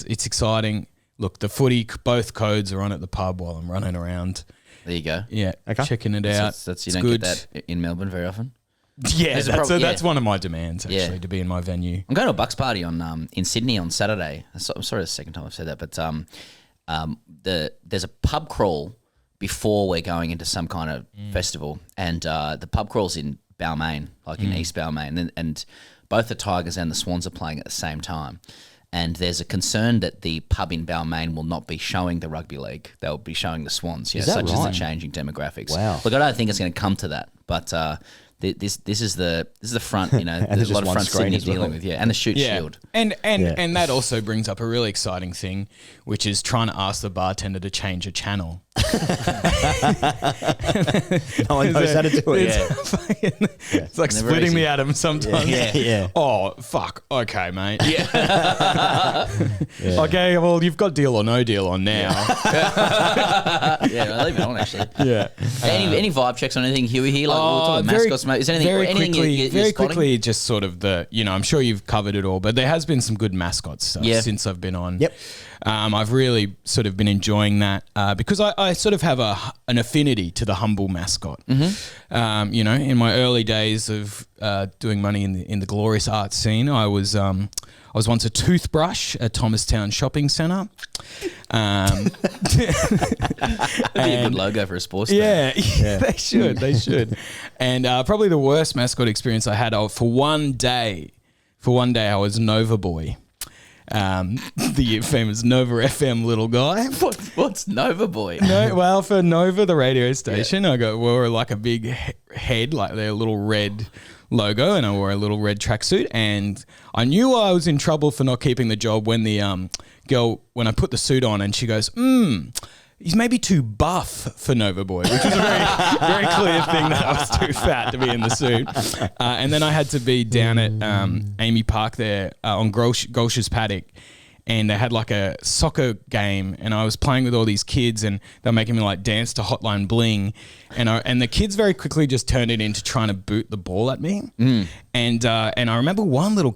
exciting. Look, the footy, both codes are on at the pub while I'm running around. There you go. Yeah, checking it out. You don't get that in Melbourne very often. Yeah, that's one of my demands, actually, to be in my venue. I'm going to a Bucks party in Sydney on Saturday. I'm sorry, the second time I've said that, but there's a pub crawl before we're going into some kind of festival, and the pub crawl's in Balmain, like in East Balmain, and both the Tigers and the Swans are playing at the same time. And there's a concern that the pub in Balmain will not be showing the rugby league; they'll be showing the Swans. Yeah, such as the changing demographics. Wow. Look, I don't think it's going to come to that, but this is the front. You know, there's a lot of front Sydney dealing with, and the Shield. And that also brings up a really exciting thing, which is trying to ask the bartender to change a channel. No one knows how to do it. It's like Never splitting easy. the atom sometimes. Yeah. Oh, fuck. Okay, mate. Okay, well, you've got deal or no deal on now. I'll leave it on, actually. Yeah. Any vibe checks on anything, Huey, here? Like, we'll talk about mascots, mate. Is there anything you're spotting? quickly, just sort of I'm sure you've covered it all, but there has been some good mascot stuff since I've been on. Yep. I've really sort of been enjoying that because I sort of have an affinity to the humble mascot. Mm-hmm. You know, in my early days of doing money in the glorious art scene, I was once a toothbrush at Thomastown Shopping Centre. That'd be a good logo for a sports team. Yeah, they should. And probably the worst mascot experience I had for one day. I was Nova Boy. The famous Nova FM little guy. What's Nova Boy? Well, for Nova, the radio station, I wore like a big head, like their little red logo, and I wore a little red tracksuit, and I knew I was in trouble for not keeping the job when the girl, when I put the suit on, and she goes, he's maybe too buff for Nova Boy, which was a very, very clear thing that I was too fat to be in the suit. And then I had to be down at Amy Park there on Gulsh's paddock, and they had like a soccer game, and I was playing with all these kids, and they're making me like dance to Hotline Bling, and the kids very quickly just turned it into trying to boot the ball at me. And I remember one little,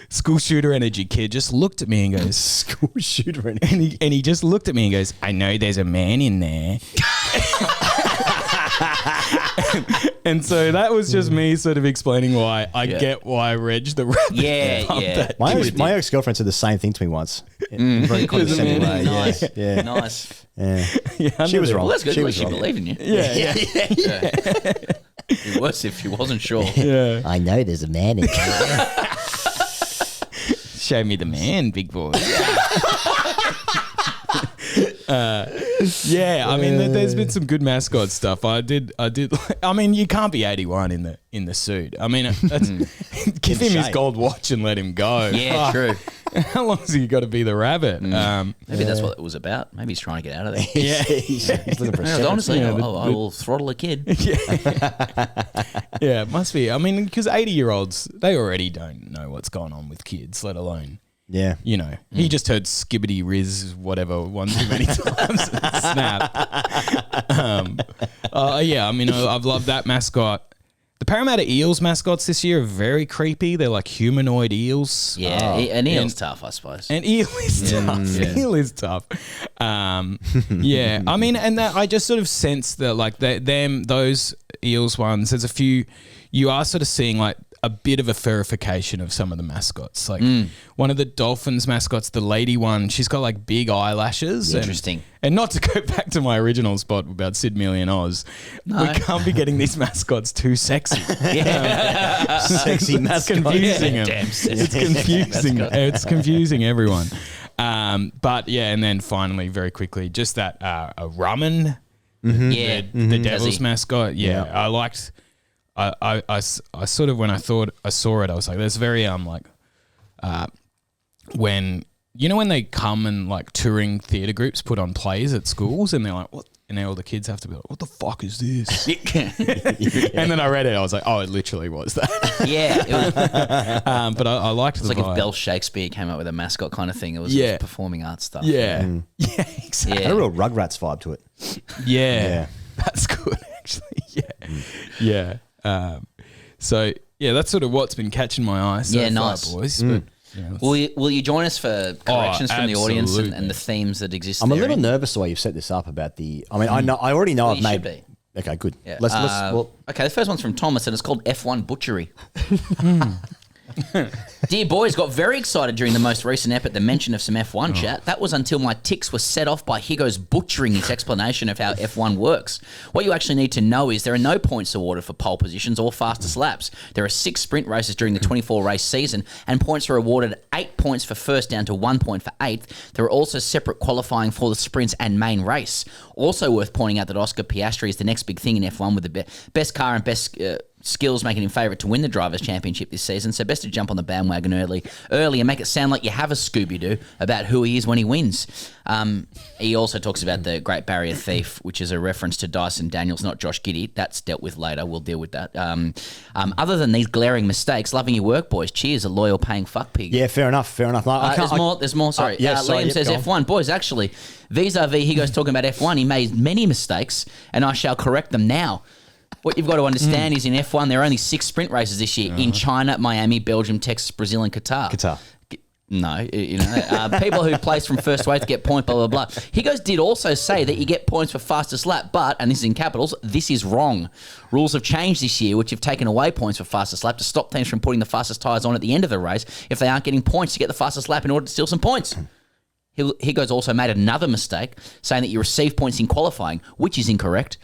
school shooter energy kid just looked at me and goes, school shooter energy. And he just looked at me and goes, I know there's a man in there. And so that was just me sort of explaining why I get why Reg the rabbit. My ex-girlfriend said the same thing to me once. In a very condescending way. Nice. Yeah. Nice. Yeah. She was wrong. Well, that's good. She At was least she wrong. believed in you. Yeah. It'd be worse if she wasn't sure. Yeah. I know there's a man in there. Show me the man, big boy. I mean, there's been some good mascot stuff. I did. I mean, you can't be 81 in the suit. I mean, give him his gold watch and let him go. Yeah, true. How long has he got to be the rabbit? Maybe that's what it was about. Maybe he's trying to get out of there. He's looking for a shepherd. Honestly, I will throttle a kid. Yeah, it must be. I mean, because 80-year-olds, they already don't know what's going on with kids, let alone. Yeah. You know, he just heard skibbity riz, whatever, one too many times. Snap. I mean, I've loved that mascot. The Parramatta Eels mascots this year are very creepy. They're like humanoid eels. Yeah, an eel's tough, I suppose. An eel is tough. Yeah. Eel is tough. Yeah, I mean, and that I just sort of sense that like those eels ones, there's a few, you are sort of seeing like a bit of a furification of some of the mascots. Like one of the Dolphins mascots, the lady one, she's got like big eyelashes. Interesting. And not to go back to my original spot about Sid Mealy and Oz, we can't be getting these mascots too sexy. Sexy mascot. It's confusing them. Damn It's confusing. It's confusing everyone. But yeah, and then finally, very quickly, just that a Rumman, the Devils mascot. Yeah, I liked. I sort of, when I saw it, I was like, "There's very when when they come and like touring theatre groups put on plays at schools and they're like, what? And all the kids have to be like, what the fuck is this? And then I read it, I was like, oh, it literally was that. Yeah. It was, but I liked it. It's like if Bell Shakespeare came up with a mascot kind of thing. It was performing arts stuff. Yeah. Yeah, exactly. Had a real Rugrats vibe to it. Yeah. That's good, actually. Yeah. So, yeah, that's sort of what's been catching my eye so far, nice. Boys. But, will you join us for corrections from the audience and the themes that exist? I'm a little nervous the way you've set this up about the. I mean, I already know I've made. Be. Okay, good. Yeah. Okay, the first one's from Thomas, and it's called F1 Butchery. Dear boys, got very excited during the most recent ep at the mention of some F1 chat. That was until my ticks were set off by Higo's butchering his explanation of how F1 works. What you actually need to know is there are no points awarded for pole positions or fastest laps. There are 6 sprint races during the 24-race season, and points are awarded 8 points for first down to 1 point for 8th. There are also separate qualifying for the sprints and main race. Also worth pointing out that Oscar Piastri is the next big thing in F1 with the best car and best skills making him favourite to win the Drivers' Championship this season, so best to jump on the bandwagon early and make it sound like you have a Scooby-Doo about who he is when he wins. He also talks about the Great Barrier Thief, which is a reference to Dyson Daniels, not Josh Giddey. That's dealt with later. We'll deal with that. Other than these glaring mistakes, loving your work, boys. Cheers, a loyal paying fuck pig. Yeah, fair enough. There's more. Sorry. Liam says F1. Boys, actually, vis-a-vis, he goes talking about F1. He made many mistakes, and I shall correct them now. What you've got to understand is in F1, there are only 6 sprint races this year in China, Miami, Belgium, Texas, Brazil, and Qatar. No, people who place from first to 8th get point, blah, blah, blah. Higgos did also say that you get points for fastest lap, but, and this is in capitals, this is wrong. Rules have changed this year, which have taken away points for fastest lap to stop teams from putting the fastest tyres on at the end of the race if they aren't getting points to get the fastest lap in order to steal some points. Higgos also made another mistake, saying that you receive points in qualifying, which is incorrect.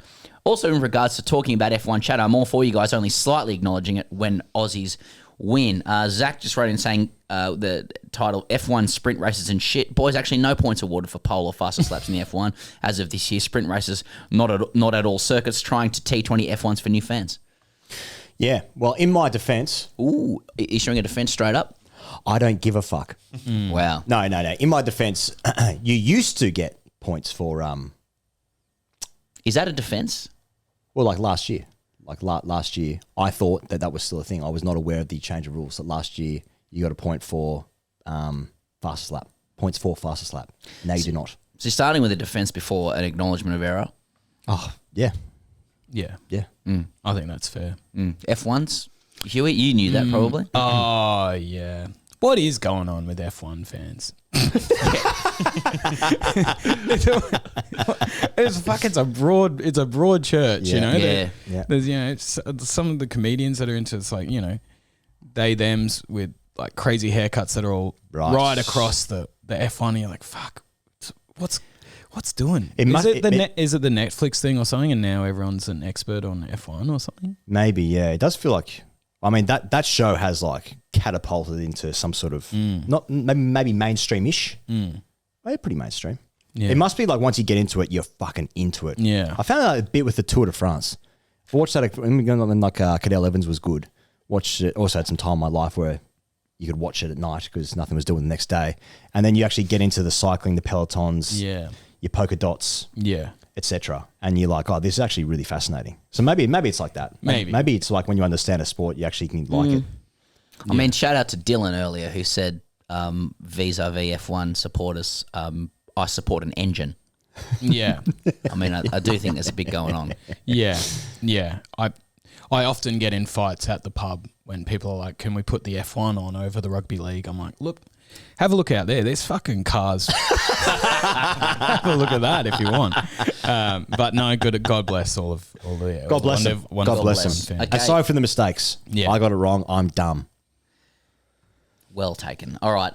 Also, in regards to talking about F1 chat, I'm all for you guys only slightly acknowledging it when Aussies win. Zach just wrote in saying the title, F1 sprint races and shit. Boys, actually no points awarded for pole or fastest laps in the F1 as of this year. Sprint races, not at all. Circuits trying to T20 F1s for new fans. Yeah, well, in my defence... Ooh, issuing a defence straight up? I don't give a fuck. Wow. No. In my defence, you used to get points for... Is that a defence? Well, like last year. Last year, I thought that was still a thing. I was not aware of the change of rules. That last year, you got a point for fastest lap. Points for fastest lap. Now you do not. So starting with a defence before an acknowledgement of error? Oh, yeah. Yeah. Yeah. I think that's fair. F1s? Huey, you knew that probably. Oh, yeah. What is going on with F1 fans? It's a broad church, you know. Yeah. There's some of the comedians that are into it's like they thems with like crazy haircuts that are all right across the F1. And you're like, fuck, what's doing? Is it the Netflix thing or something? And now everyone's an expert on F1 or something. Maybe, yeah. It does feel like. I mean, that show has like catapulted into some sort of not maybe mainstream-ish. Maybe pretty mainstream. Yeah. It must be like once you get into it, you're fucking into it. Yeah. I found out a bit with the Tour de France. I watched that when like Cadell Evans was good. Watched it. Also had some time in my life where you could watch it at night because nothing was doing the next day. And then you actually get into the cycling, the pelotons, your polka dots, etc. And you're like, oh, this is actually really fascinating. So maybe it's like that. Maybe it's like when you understand a sport, you actually can like it. I mean, shout out to Dylan earlier who said vis-a-vis F1 supporters, I support an engine. Yeah. I mean, I do think there's a bit going on. Yeah. I often get in fights at the pub when people are like, can we put the F1 on over the rugby league? I'm like, look, Have a look out there. There's fucking cars. Have a look at that if you want. But no, good. God bless all the. God bless them. God bless them. And sorry for the mistakes. Yeah. I got it wrong. I'm dumb. Well taken. All right.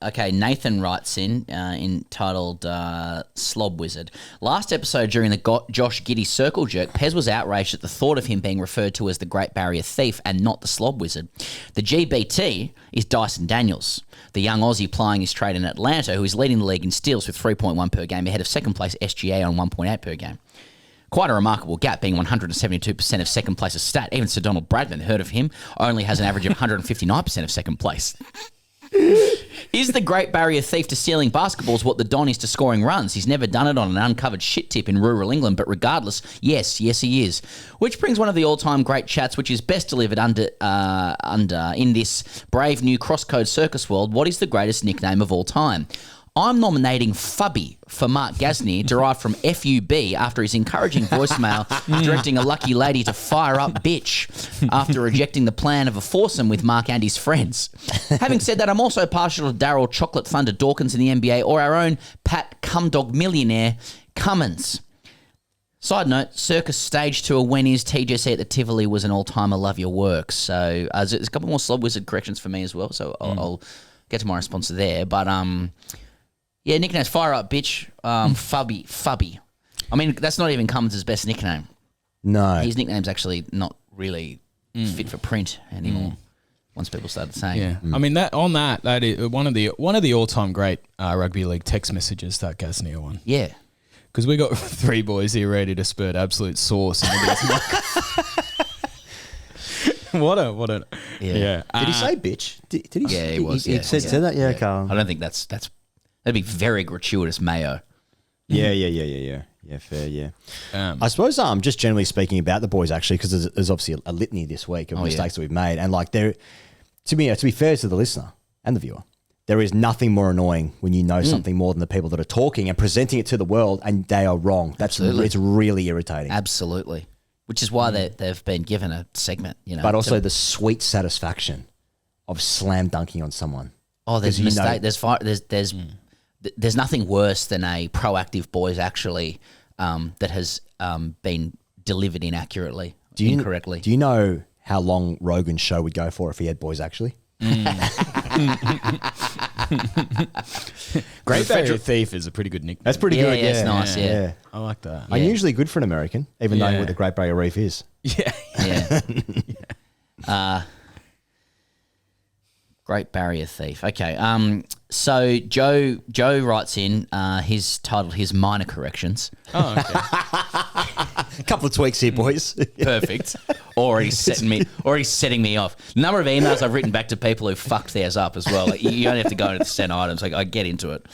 Okay. Nathan writes in entitled Slob Wizard. Last episode during the Josh Giddey circle jerk, Pez was outraged at the thought of him being referred to as the Great Barrier Thief and not the Slob Wizard. The GBT is Dyson Daniels, the young Aussie plying his trade in Atlanta, who is leading the league in steals with 3.1 per game, ahead of second place SGA on 1.8 per game. Quite a remarkable gap, being 172% of second place's stat. Even Sir Donald Bradman, heard of him, only has an average of 159% of second place. Is the Great Barrier Thief to stealing basketballs what the Don is to scoring runs? He's never done it on an uncovered shit tip in rural England, but regardless, yes, he is. Which brings one of the all-time great chats, which is best delivered under in this brave new cross-code circus world. What is the greatest nickname of all time? I'm nominating Fubby for Mark Gasnier, derived from FUB, after his encouraging voicemail directing a lucky lady to fire up bitch after rejecting the plan of a foursome with Mark and his friends. Having said that, I'm also partial to Daryl Chocolate Thunder Dawkins in the NBA, or our own Pat Cumdog millionaire Cummins. Side note, Circus Stage Tour when is TJC at the Tivoli was an all-timer. Love your work. So there's a couple more Slob Wizard corrections for me as well, so I'll get to my response there. But yeah, nicknames, fire up, bitch, Fubby. I mean, that's not even Cummins' best nickname. No. His nickname's actually not really fit for print anymore. Once people started saying, yeah, I mean that is one of the all-time great rugby league text messages, that Gasnier one. Yeah, because we got three boys here ready to spurt absolute sauce into this. What a yeah. Did he say bitch? Did he? Yeah, he was. He said that. Yeah, Carl. I don't think that's that'd be very gratuitous mayo. Yeah, fair, yeah. I suppose just generally speaking about the boys, actually, because there's obviously a litany this week of mistakes that we've made, and like to be fair to the listener and the viewer, there is nothing more annoying when you know something more than the people that are talking and presenting it to the world, and they are wrong. It's really irritating. Absolutely, which is why they've been given a segment, you know. But also the sweet satisfaction of slam dunking on someone. Oh, there's a mistake. There's nothing worse than a proactive boys actually that has been delivered inaccurately, incorrectly. Do you know how long Rogan's show would go for if he had boys actually? Great Barrier Thief is a pretty good nickname. That's pretty good. Yeah, it's nice. Yeah. I like that. Unusually good for an American, even knowing what the Great Barrier Reef is. Yeah. Great Barrier Thief. Okay. So Joe writes in. He's titled his minor corrections. Oh, okay. A couple of tweaks here, boys. Perfect. Already setting me off. The number of emails I've written back to people who fucked theirs up as well. Like, you only have to go into the sent items. Like, I get into it.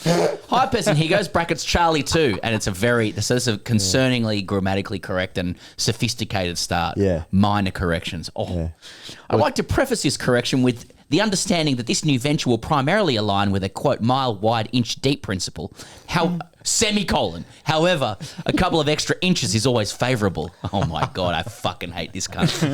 Hi, person. Here goes brackets Charlie too, and it's a concerningly grammatically correct and sophisticated start. Yeah. Minor corrections. I'd like to preface this correction with the understanding that this new venture will primarily align with a, quote, mile wide, inch deep principle. Semicolon. However, a couple of extra inches is always favourable. Oh my God, I fucking hate this country.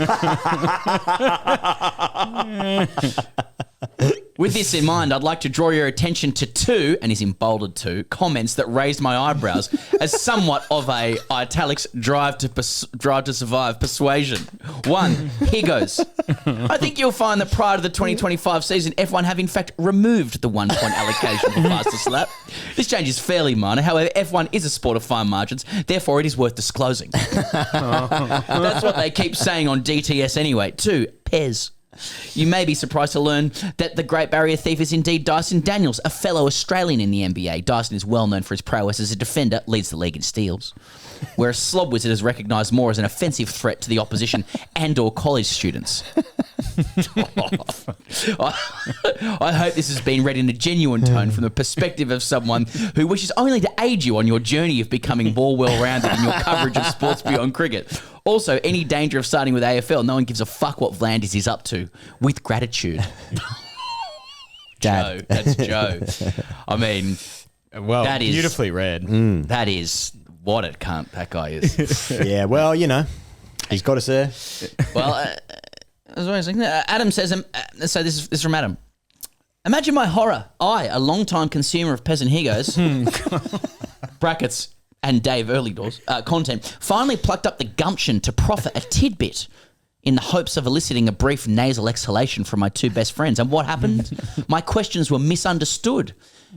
With this in mind, I'd like to draw your attention to two, and he's in bolded two, comments that raised my eyebrows as somewhat of a italics drive to survive persuasion. One, here goes. I think you'll find that prior to the 2025 season, F1 have in fact removed the 1 point allocation for fastest lap. This change is fairly minor. However, F1 is a sport of fine margins, therefore it is worth disclosing. That's what they keep saying on DTS anyway. Two, Pez. You may be surprised to learn that the Great Barrier Thief is indeed Dyson Daniels, a fellow Australian in the NBA. Dyson is well known for his prowess as a defender, leads the league in steals, whereas Slob Wizard is recognised more as an offensive threat to the opposition and or college students. I hope this has been read in a genuine tone from the perspective of someone who wishes only to aid you on your journey of becoming more well-rounded in your coverage of sports beyond cricket. Also, any danger of starting with AFL, no one gives a fuck what Vlandis is up to. With gratitude. Dad. Joe, that's Joe. I mean, well, that is beautifully read. That is what a cunt that guy is. Yeah, well, you know, he's got us there. Well, Adam says, so this is from Adam. Imagine my horror. I, a long-time consumer of Peasant Higos, brackets, and Dave Early Doors content, finally plucked up the gumption to proffer a tidbit in the hopes of eliciting a brief nasal exhalation from my two best friends. And what happened? My questions were misunderstood.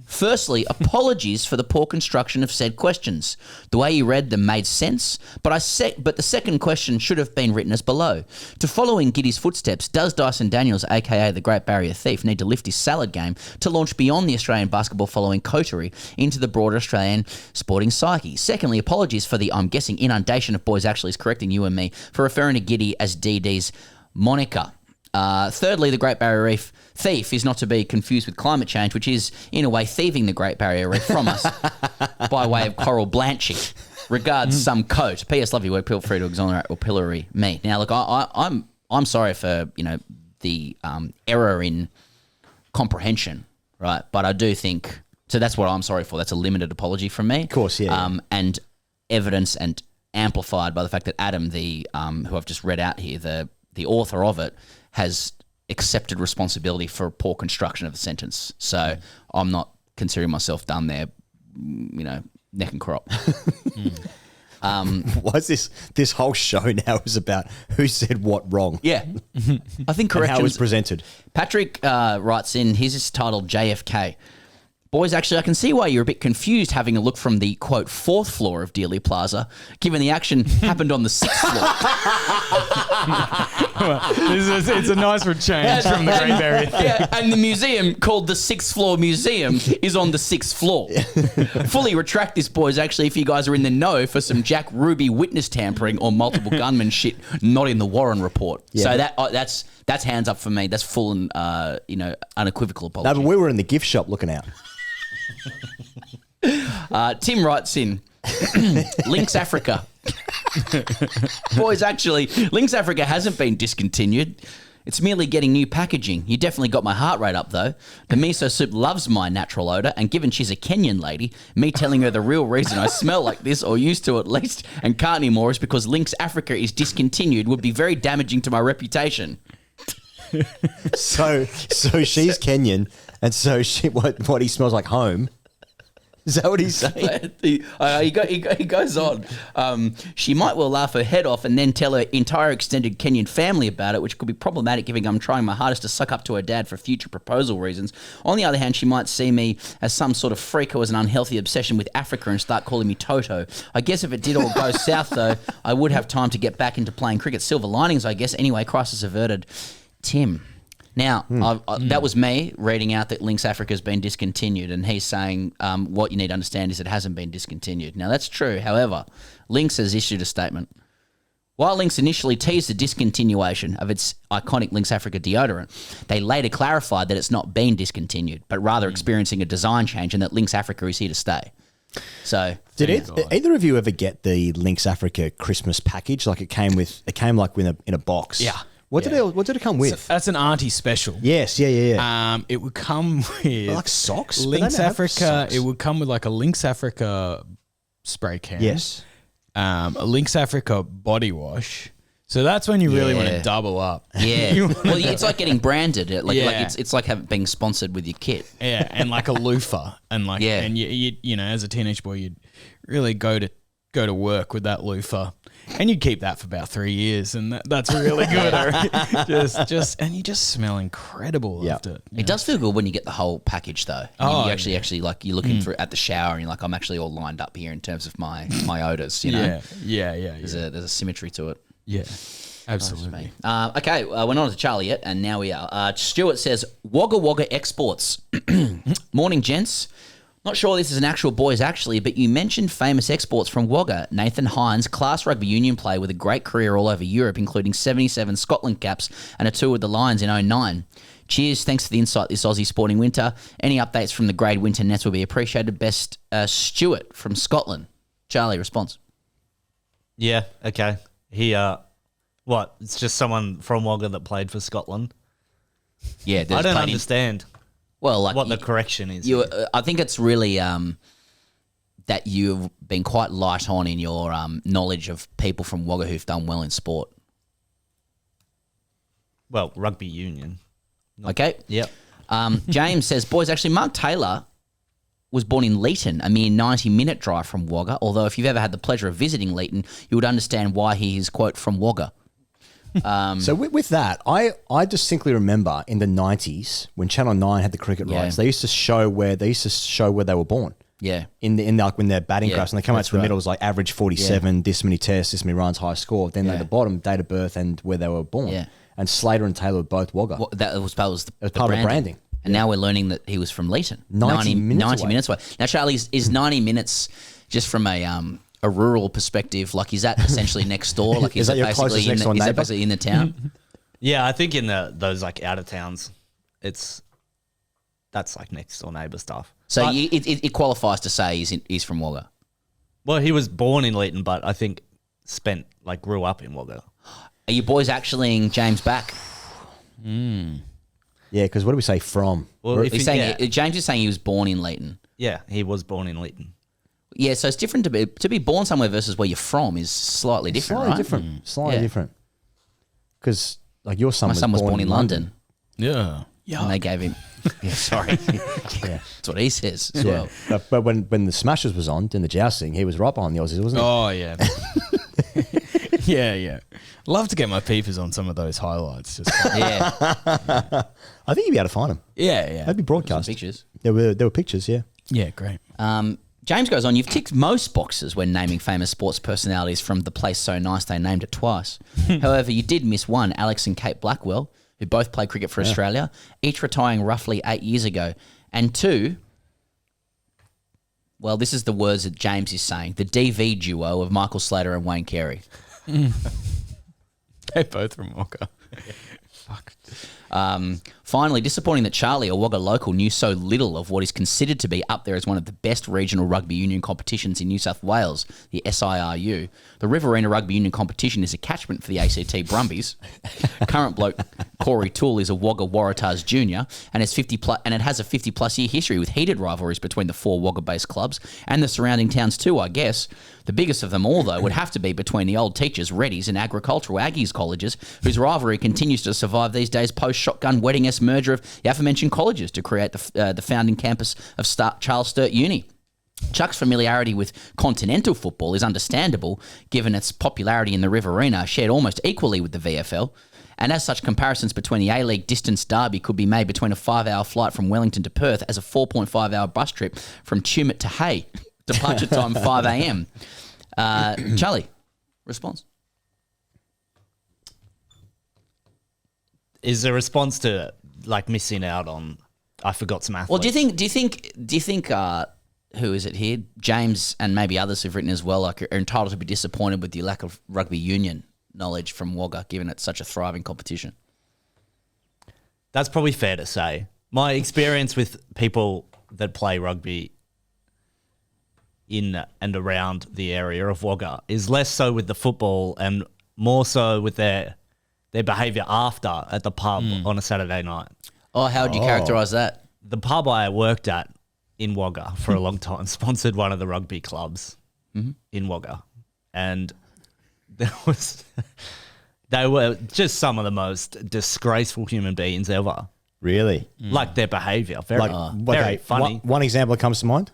Firstly, apologies for the poor construction of said questions. The way you read them made sense, but the second question should have been written as below. To follow in Giddey's footsteps, does Dyson Daniels, aka the Great Barrier Thief, need to lift his salad game to launch beyond the Australian basketball following coterie into the broader Australian sporting psyche? Secondly, apologies for the, I'm guessing, inundation of boys actually is correcting you and me for referring to Giddey as DD's moniker. Thirdly, the Great Barrier Reef thief is not to be confused with climate change, which is, in a way, thieving the Great Barrier Reef from us by way of coral blanching. Regards, some coat. P.S. Love you. Feel free to exonerate or pillory me. Now, look, I'm sorry for the error in comprehension, right? But I do think so. That's what I'm sorry for. That's a limited apology from me. Of course, yeah. And evidence and amplified by the fact that Adam, who I've just read out here, the author of it, has accepted responsibility for poor construction of the sentence. So I'm not considering myself done there, neck and crop. Why is this whole show now is about who said what wrong? Yeah. I think corrections. And how it was presented. Patrick writes in, his is titled JFK. Boys, actually, I can see why you're a bit confused having a look from the, quote, 4th floor of Dealey Plaza, given the action happened on the 6th floor. It's a nice change from the Great Barrier. Yeah, and the museum, called the 6th Floor Museum, is on the 6th floor. Fully retract this, boys, actually, if you guys are in the know for some Jack Ruby witness tampering or multiple gunman shit not in the Warren report. Yeah. So that's hands up for me. That's full and, unequivocal apology. No, but we were in the gift shop looking out. Tim writes in, Lynx Africa. Boys, actually, Lynx Africa hasn't been discontinued. It's merely getting new packaging. You definitely got my heart rate up, though. The miso soup loves my natural odour, and given she's a Kenyan lady, me telling her the real reason I smell like this, or used to at least, and can't anymore, is because Lynx Africa is discontinued, would be very damaging to my reputation. So she's Kenyan, and so what he smells like home. Is that what he's saying? He goes on. She might well laugh her head off and then tell her entire extended Kenyan family about it, which could be problematic given I'm trying my hardest to suck up to her dad for future proposal reasons. On the other hand, she might see me as some sort of freak who has an unhealthy obsession with Africa and start calling me Toto. I guess if it did all go south, though, I would have time to get back into playing cricket. Silver linings, I guess. Anyway, crisis averted. Tim. Now, that was me reading out that Lynx Africa has been discontinued, and he's saying what you need to understand is it hasn't been discontinued. Now, that's true. However, Lynx has issued a statement. While Lynx initially teased the discontinuation of its iconic Lynx Africa deodorant, they later clarified that it's not been discontinued, but rather experiencing a design change and that Lynx Africa is here to stay. So, did either of you ever get the Lynx Africa Christmas package? Like it came like in a box. Yeah. What did it come with? So that's an auntie special. Yes, yeah. It would come with like socks. Lynx Africa. It would come with like a Lynx Africa spray can. Yes. A Lynx Africa body wash. So that's when you really want to double up. Yeah. Well, it's like getting branded. It's like being sponsored with your kit. Yeah, and like a loofah, and and you know, as a teenage boy, you'd really go to work with that loofah. And you keep that for about 3 years, and that's really good. And you just smell incredible after. It does feel good when you get the whole package, though. You actually like you're looking through at the shower, and you're like, I'm actually all lined up here in terms of my odors. You know, There's a symmetry to it. Yeah, absolutely. Okay, we're not to Charlie yet, and now we are. Stuart says Wagga Wagga exports. Morning, gents. Not sure this is an actual boys actually, but you mentioned famous exports from Wagga. Nathan Hines, class rugby union player with a great career all over Europe, including 77 Scotland caps and a tour with the Lions in 2009. Cheers, thanks for the insight this Aussie sporting winter. Any updates from the grade winter nets will be appreciated. Best, Stuart from Scotland. Charlie, response. Yeah, okay. It's just someone from Wagga that played for Scotland? Yeah, I don't understand. Well, like what the correction is. I think it's really that you've been quite light on in your knowledge of people from Wagga who've done well in sport. Well, rugby union. Okay. Yep. James says, boys, actually, Mark Taylor was born in Leeton, a mere 90-minute drive from Wagga, although if you've ever had the pleasure of visiting Leeton, you would understand why he is, quote, from Wagga. So with that, I distinctly remember in the 90s when Channel 9 had the cricket rights, they used to show where they were born. Yeah. In like when they're batting graphs and they come out to the middle, it was like average 47, this many tests, this many runs, high score. Then at the bottom, date of birth and where they were born. Yeah. And Slater and Taylor were both Wagga. Well, that was part of the branding. And now we're learning that he was from Leeton. 90 minutes away. Now, Charlie, is 90 minutes just from a rural perspective? Like, is that essentially next door? Like, is that your closest next door neighbour? Is that basically in the town? Yeah, I think in those like out of towns, that's like next door neighbour stuff. So it qualifies to say he's from Wagga. Well, he was born in Leeton, but I think grew up in Wagga. Are you boys actually James back? Yeah, because what do we say from? Well, James is saying he was born in Leeton. Yeah, he was born in Leeton. Yeah, so it's different to be born somewhere versus where you're from is slightly different, Slightly different. Because like your son, was born in London. Yeah. And they gave him. Yeah, sorry. That's what he says as well. But when the Smashers was on in the jousting, he was right behind the Aussies, wasn't he? Oh yeah. Yeah. Love to get my peepers on some of those highlights. Just I think you'd be able to find them. Yeah. They'd be broadcast. Pictures. There were pictures, yeah. Yeah, great. James goes on, you've ticked most boxes when naming famous sports personalities from the place so nice they named it twice. However, you did miss one, Alex and Kate Blackwell, who both played cricket for Australia, each retiring roughly 8 years ago. And two, well, this is the words that James is saying, the DV duo of Michael Slater and Wayne Carey. They're both from Wagga. Fuck. Finally, disappointing that Charlie, a Wagga local, knew so little of what is considered to be up there as one of the best regional rugby union competitions in New South Wales, the SIRU. The Riverina Rugby Union competition is a catchment for the ACT Brumbies. Current bloke Corey Toole is a Wagga Waratahs junior and it has a 50-plus year history with heated rivalries between the four Wagga-based clubs and the surrounding towns too, I guess. The biggest of them all, though, would have to be between the old teachers, Reddies, and agricultural Aggies colleges, whose rivalry continues to survive these days post-shotgun wedding-esque merger of the aforementioned colleges to create the founding campus of Charles Sturt Uni. Chuck's familiarity with continental football is understandable, given its popularity in the Riverina, shared almost equally with the VFL. And as such, comparisons between the A-League distance derby could be made between a 5-hour flight from Wellington to Perth as a 4.5-hour bus trip from Tumut to Hay. Departure time 5 a.m. Charlie, response? Is a response to like missing out on? I forgot some athletes. Well, do you think? Who is it here? James and maybe others who've written as well, like, are entitled to be disappointed with the lack of rugby union knowledge from Wagga, given it's such a thriving competition. That's probably fair to say. My experience with people that play rugby in and around the area of Wagga is less so with the football and more so with their behaviour after at the pub on a Saturday night. Oh, how would you characterise that? The pub I worked at in Wagga for a long time sponsored one of the rugby clubs in Wagga. And they were just some of the most disgraceful human beings ever. Really? Like their behaviour. Very funny. One example that comes to mind?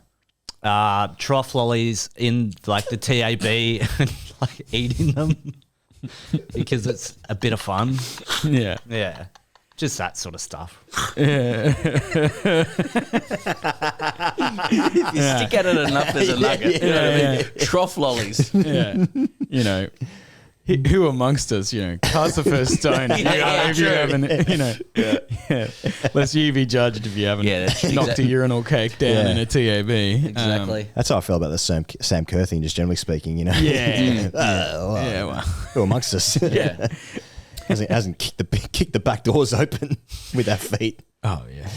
Trough lollies in like the TAB and like eating them because it's a bit of fun. Yeah. Just that sort of stuff. If you stick at it enough, there's a nugget. You know what I mean? Trough lollies. Yeah. You know, who amongst us, cast the first stone. If you haven't, Lest you be judged if you haven't knocked a urinal cake down in a TAB. Exactly. That's how I feel about the Sam Kerr thing, just generally speaking, Well. Who amongst us? Yeah. hasn't kicked the back doors open with our feet. Oh, yeah.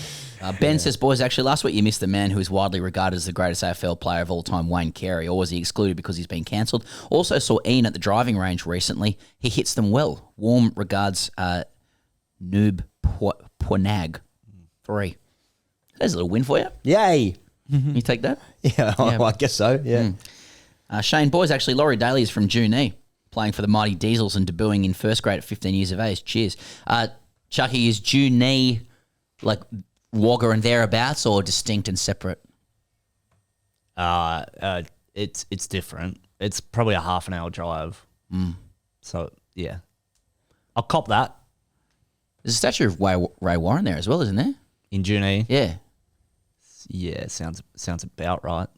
Ben says, boys, actually, last week you missed the man who is widely regarded as the greatest AFL player of all time, Wayne Carey, or was he excluded because he's been cancelled? Also saw Ian at the driving range recently. He hits them well. Warm regards, Noob Poinag. 3. There's a little win for you. Yay. You take that? Yeah, I guess so, yeah. Shane, boys, actually, Laurie Daly is from Junee, playing for the Mighty Diesels and debuting in first grade at 15 years of age. Cheers. Chucky, is Junee like Wagga and thereabouts, or distinct and separate? It's different. It's probably a half an hour drive. So yeah, I'll cop that. There's a statue of Ray Warren there as well, isn't there? In Junee? Yeah. Yeah, sounds about right.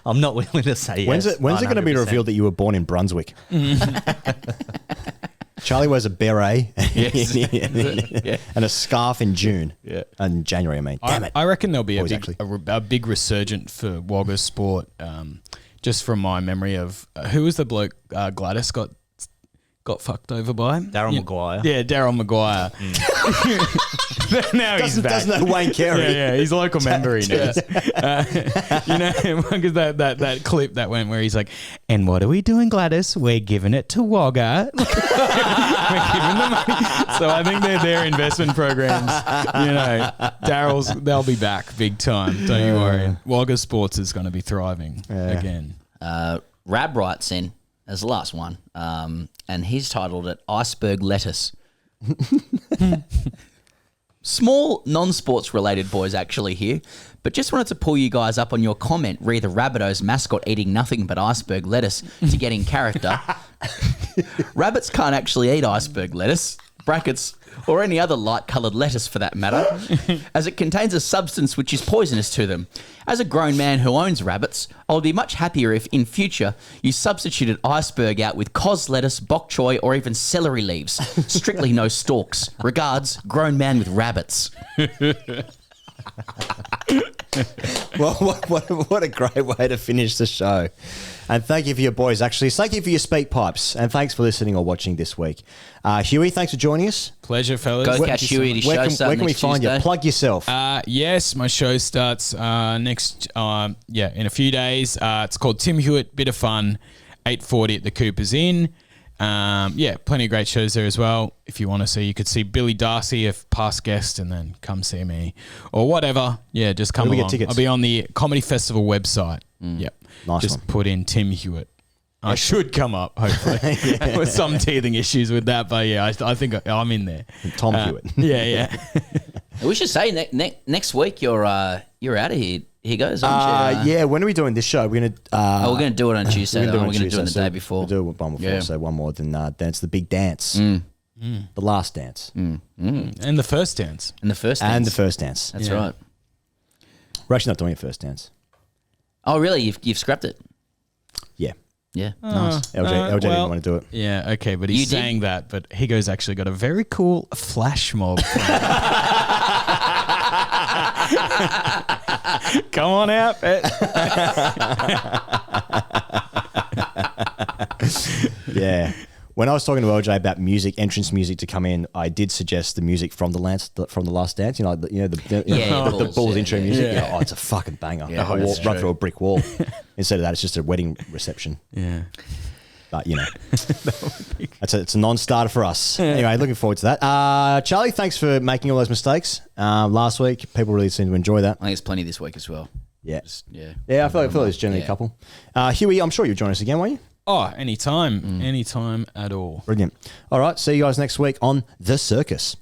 I'm not willing to say When's yes. it going to be revealed that you were born in Brunswick? Charlie wears a beret and a scarf in June. Yeah. And January, I mean. Damn it. I reckon there'll be a big resurgent for Wagga sport. Just from my memory of who was the bloke Gladys got fucked over by? Darryl Maguire. Yeah, Darryl Maguire. Now he's back. Doesn't know Wayne Kerr. Yeah, he's a local member. He knows. Because that clip that went where he's like, "And what are we doing, Gladys? We're giving it to Wagga. We're giving the money." So I think their investment programs. They'll be back big time. Don't you worry. Wagga Sports is going to be thriving again. Rab writes in as the last one, and he's titled it "Iceberg Lettuce." Small non-sports related boys actually here, but just wanted to pull you guys up on your comment re the Rabbitohs mascot eating nothing but iceberg lettuce to get in character. Rabbits can't actually eat iceberg lettuce, brackets, or any other light-coloured lettuce for that matter, as it contains a substance which is poisonous to them. As a grown man who owns rabbits, I would be much happier if, in future, you substituted iceberg out with cos lettuce, bok choy, or even celery leaves. Strictly no stalks. Regards, grown man with rabbits. Well, what a great way to finish the show. And thank you for your boys, actually. Thank you for your Speakpipes. And thanks for listening or watching this week. Huey, thanks for joining us. Pleasure, fellas. Go catch Huey. Where can we find Tuesday? you? Plug yourself. Yes, my show starts next, in a few days. It's called Tim Hewitt, Bit of Fun, 8:40 at the Coopers Inn. Plenty of great shows there as well. If you want to see, you could see Billy Darcy, a past guest, and then come see me or whatever. Yeah, just come along. I'll be on the Comedy Festival website. Yep. Nice just one. put in Tim Hewitt. I should come up, hopefully. With some teething issues with that, but yeah, I think I'm in there. Tom Hewitt. Yeah. We should say next week you're out of here. He goes. Yeah, when are we doing this show? We're gonna. We're gonna do it on Tuesday. We're gonna do it the day before. We'll do it one before. So one more than dance. The big dance. The last dance. And the first dance. And the first dance. That's right. We're actually not doing a first dance. Oh, really? You've scrapped it? Yeah. Yeah. Nice. LJ didn't want to do it. Yeah, okay, but he's saying that, but Higo's actually got a very cool flash mob. Come on out. Yeah. When I was talking to LJ about entrance music to come in, I did suggest the music from the last dance. The Bulls intro music. Yeah. Oh, it's a fucking banger. Yeah, Run through a brick wall. Instead of that, it's just a wedding reception. Yeah. But it's a non-starter for us. Anyway, looking forward to that. Charlie, thanks for making all those mistakes last week. People really seem to enjoy that. I think it's plenty this week as well. Yeah. Yeah. I feel like there's generally a couple. Huey, I'm sure you'll join us again, won't you? Oh, anytime at all. Brilliant. All right, see you guys next week on The Circus.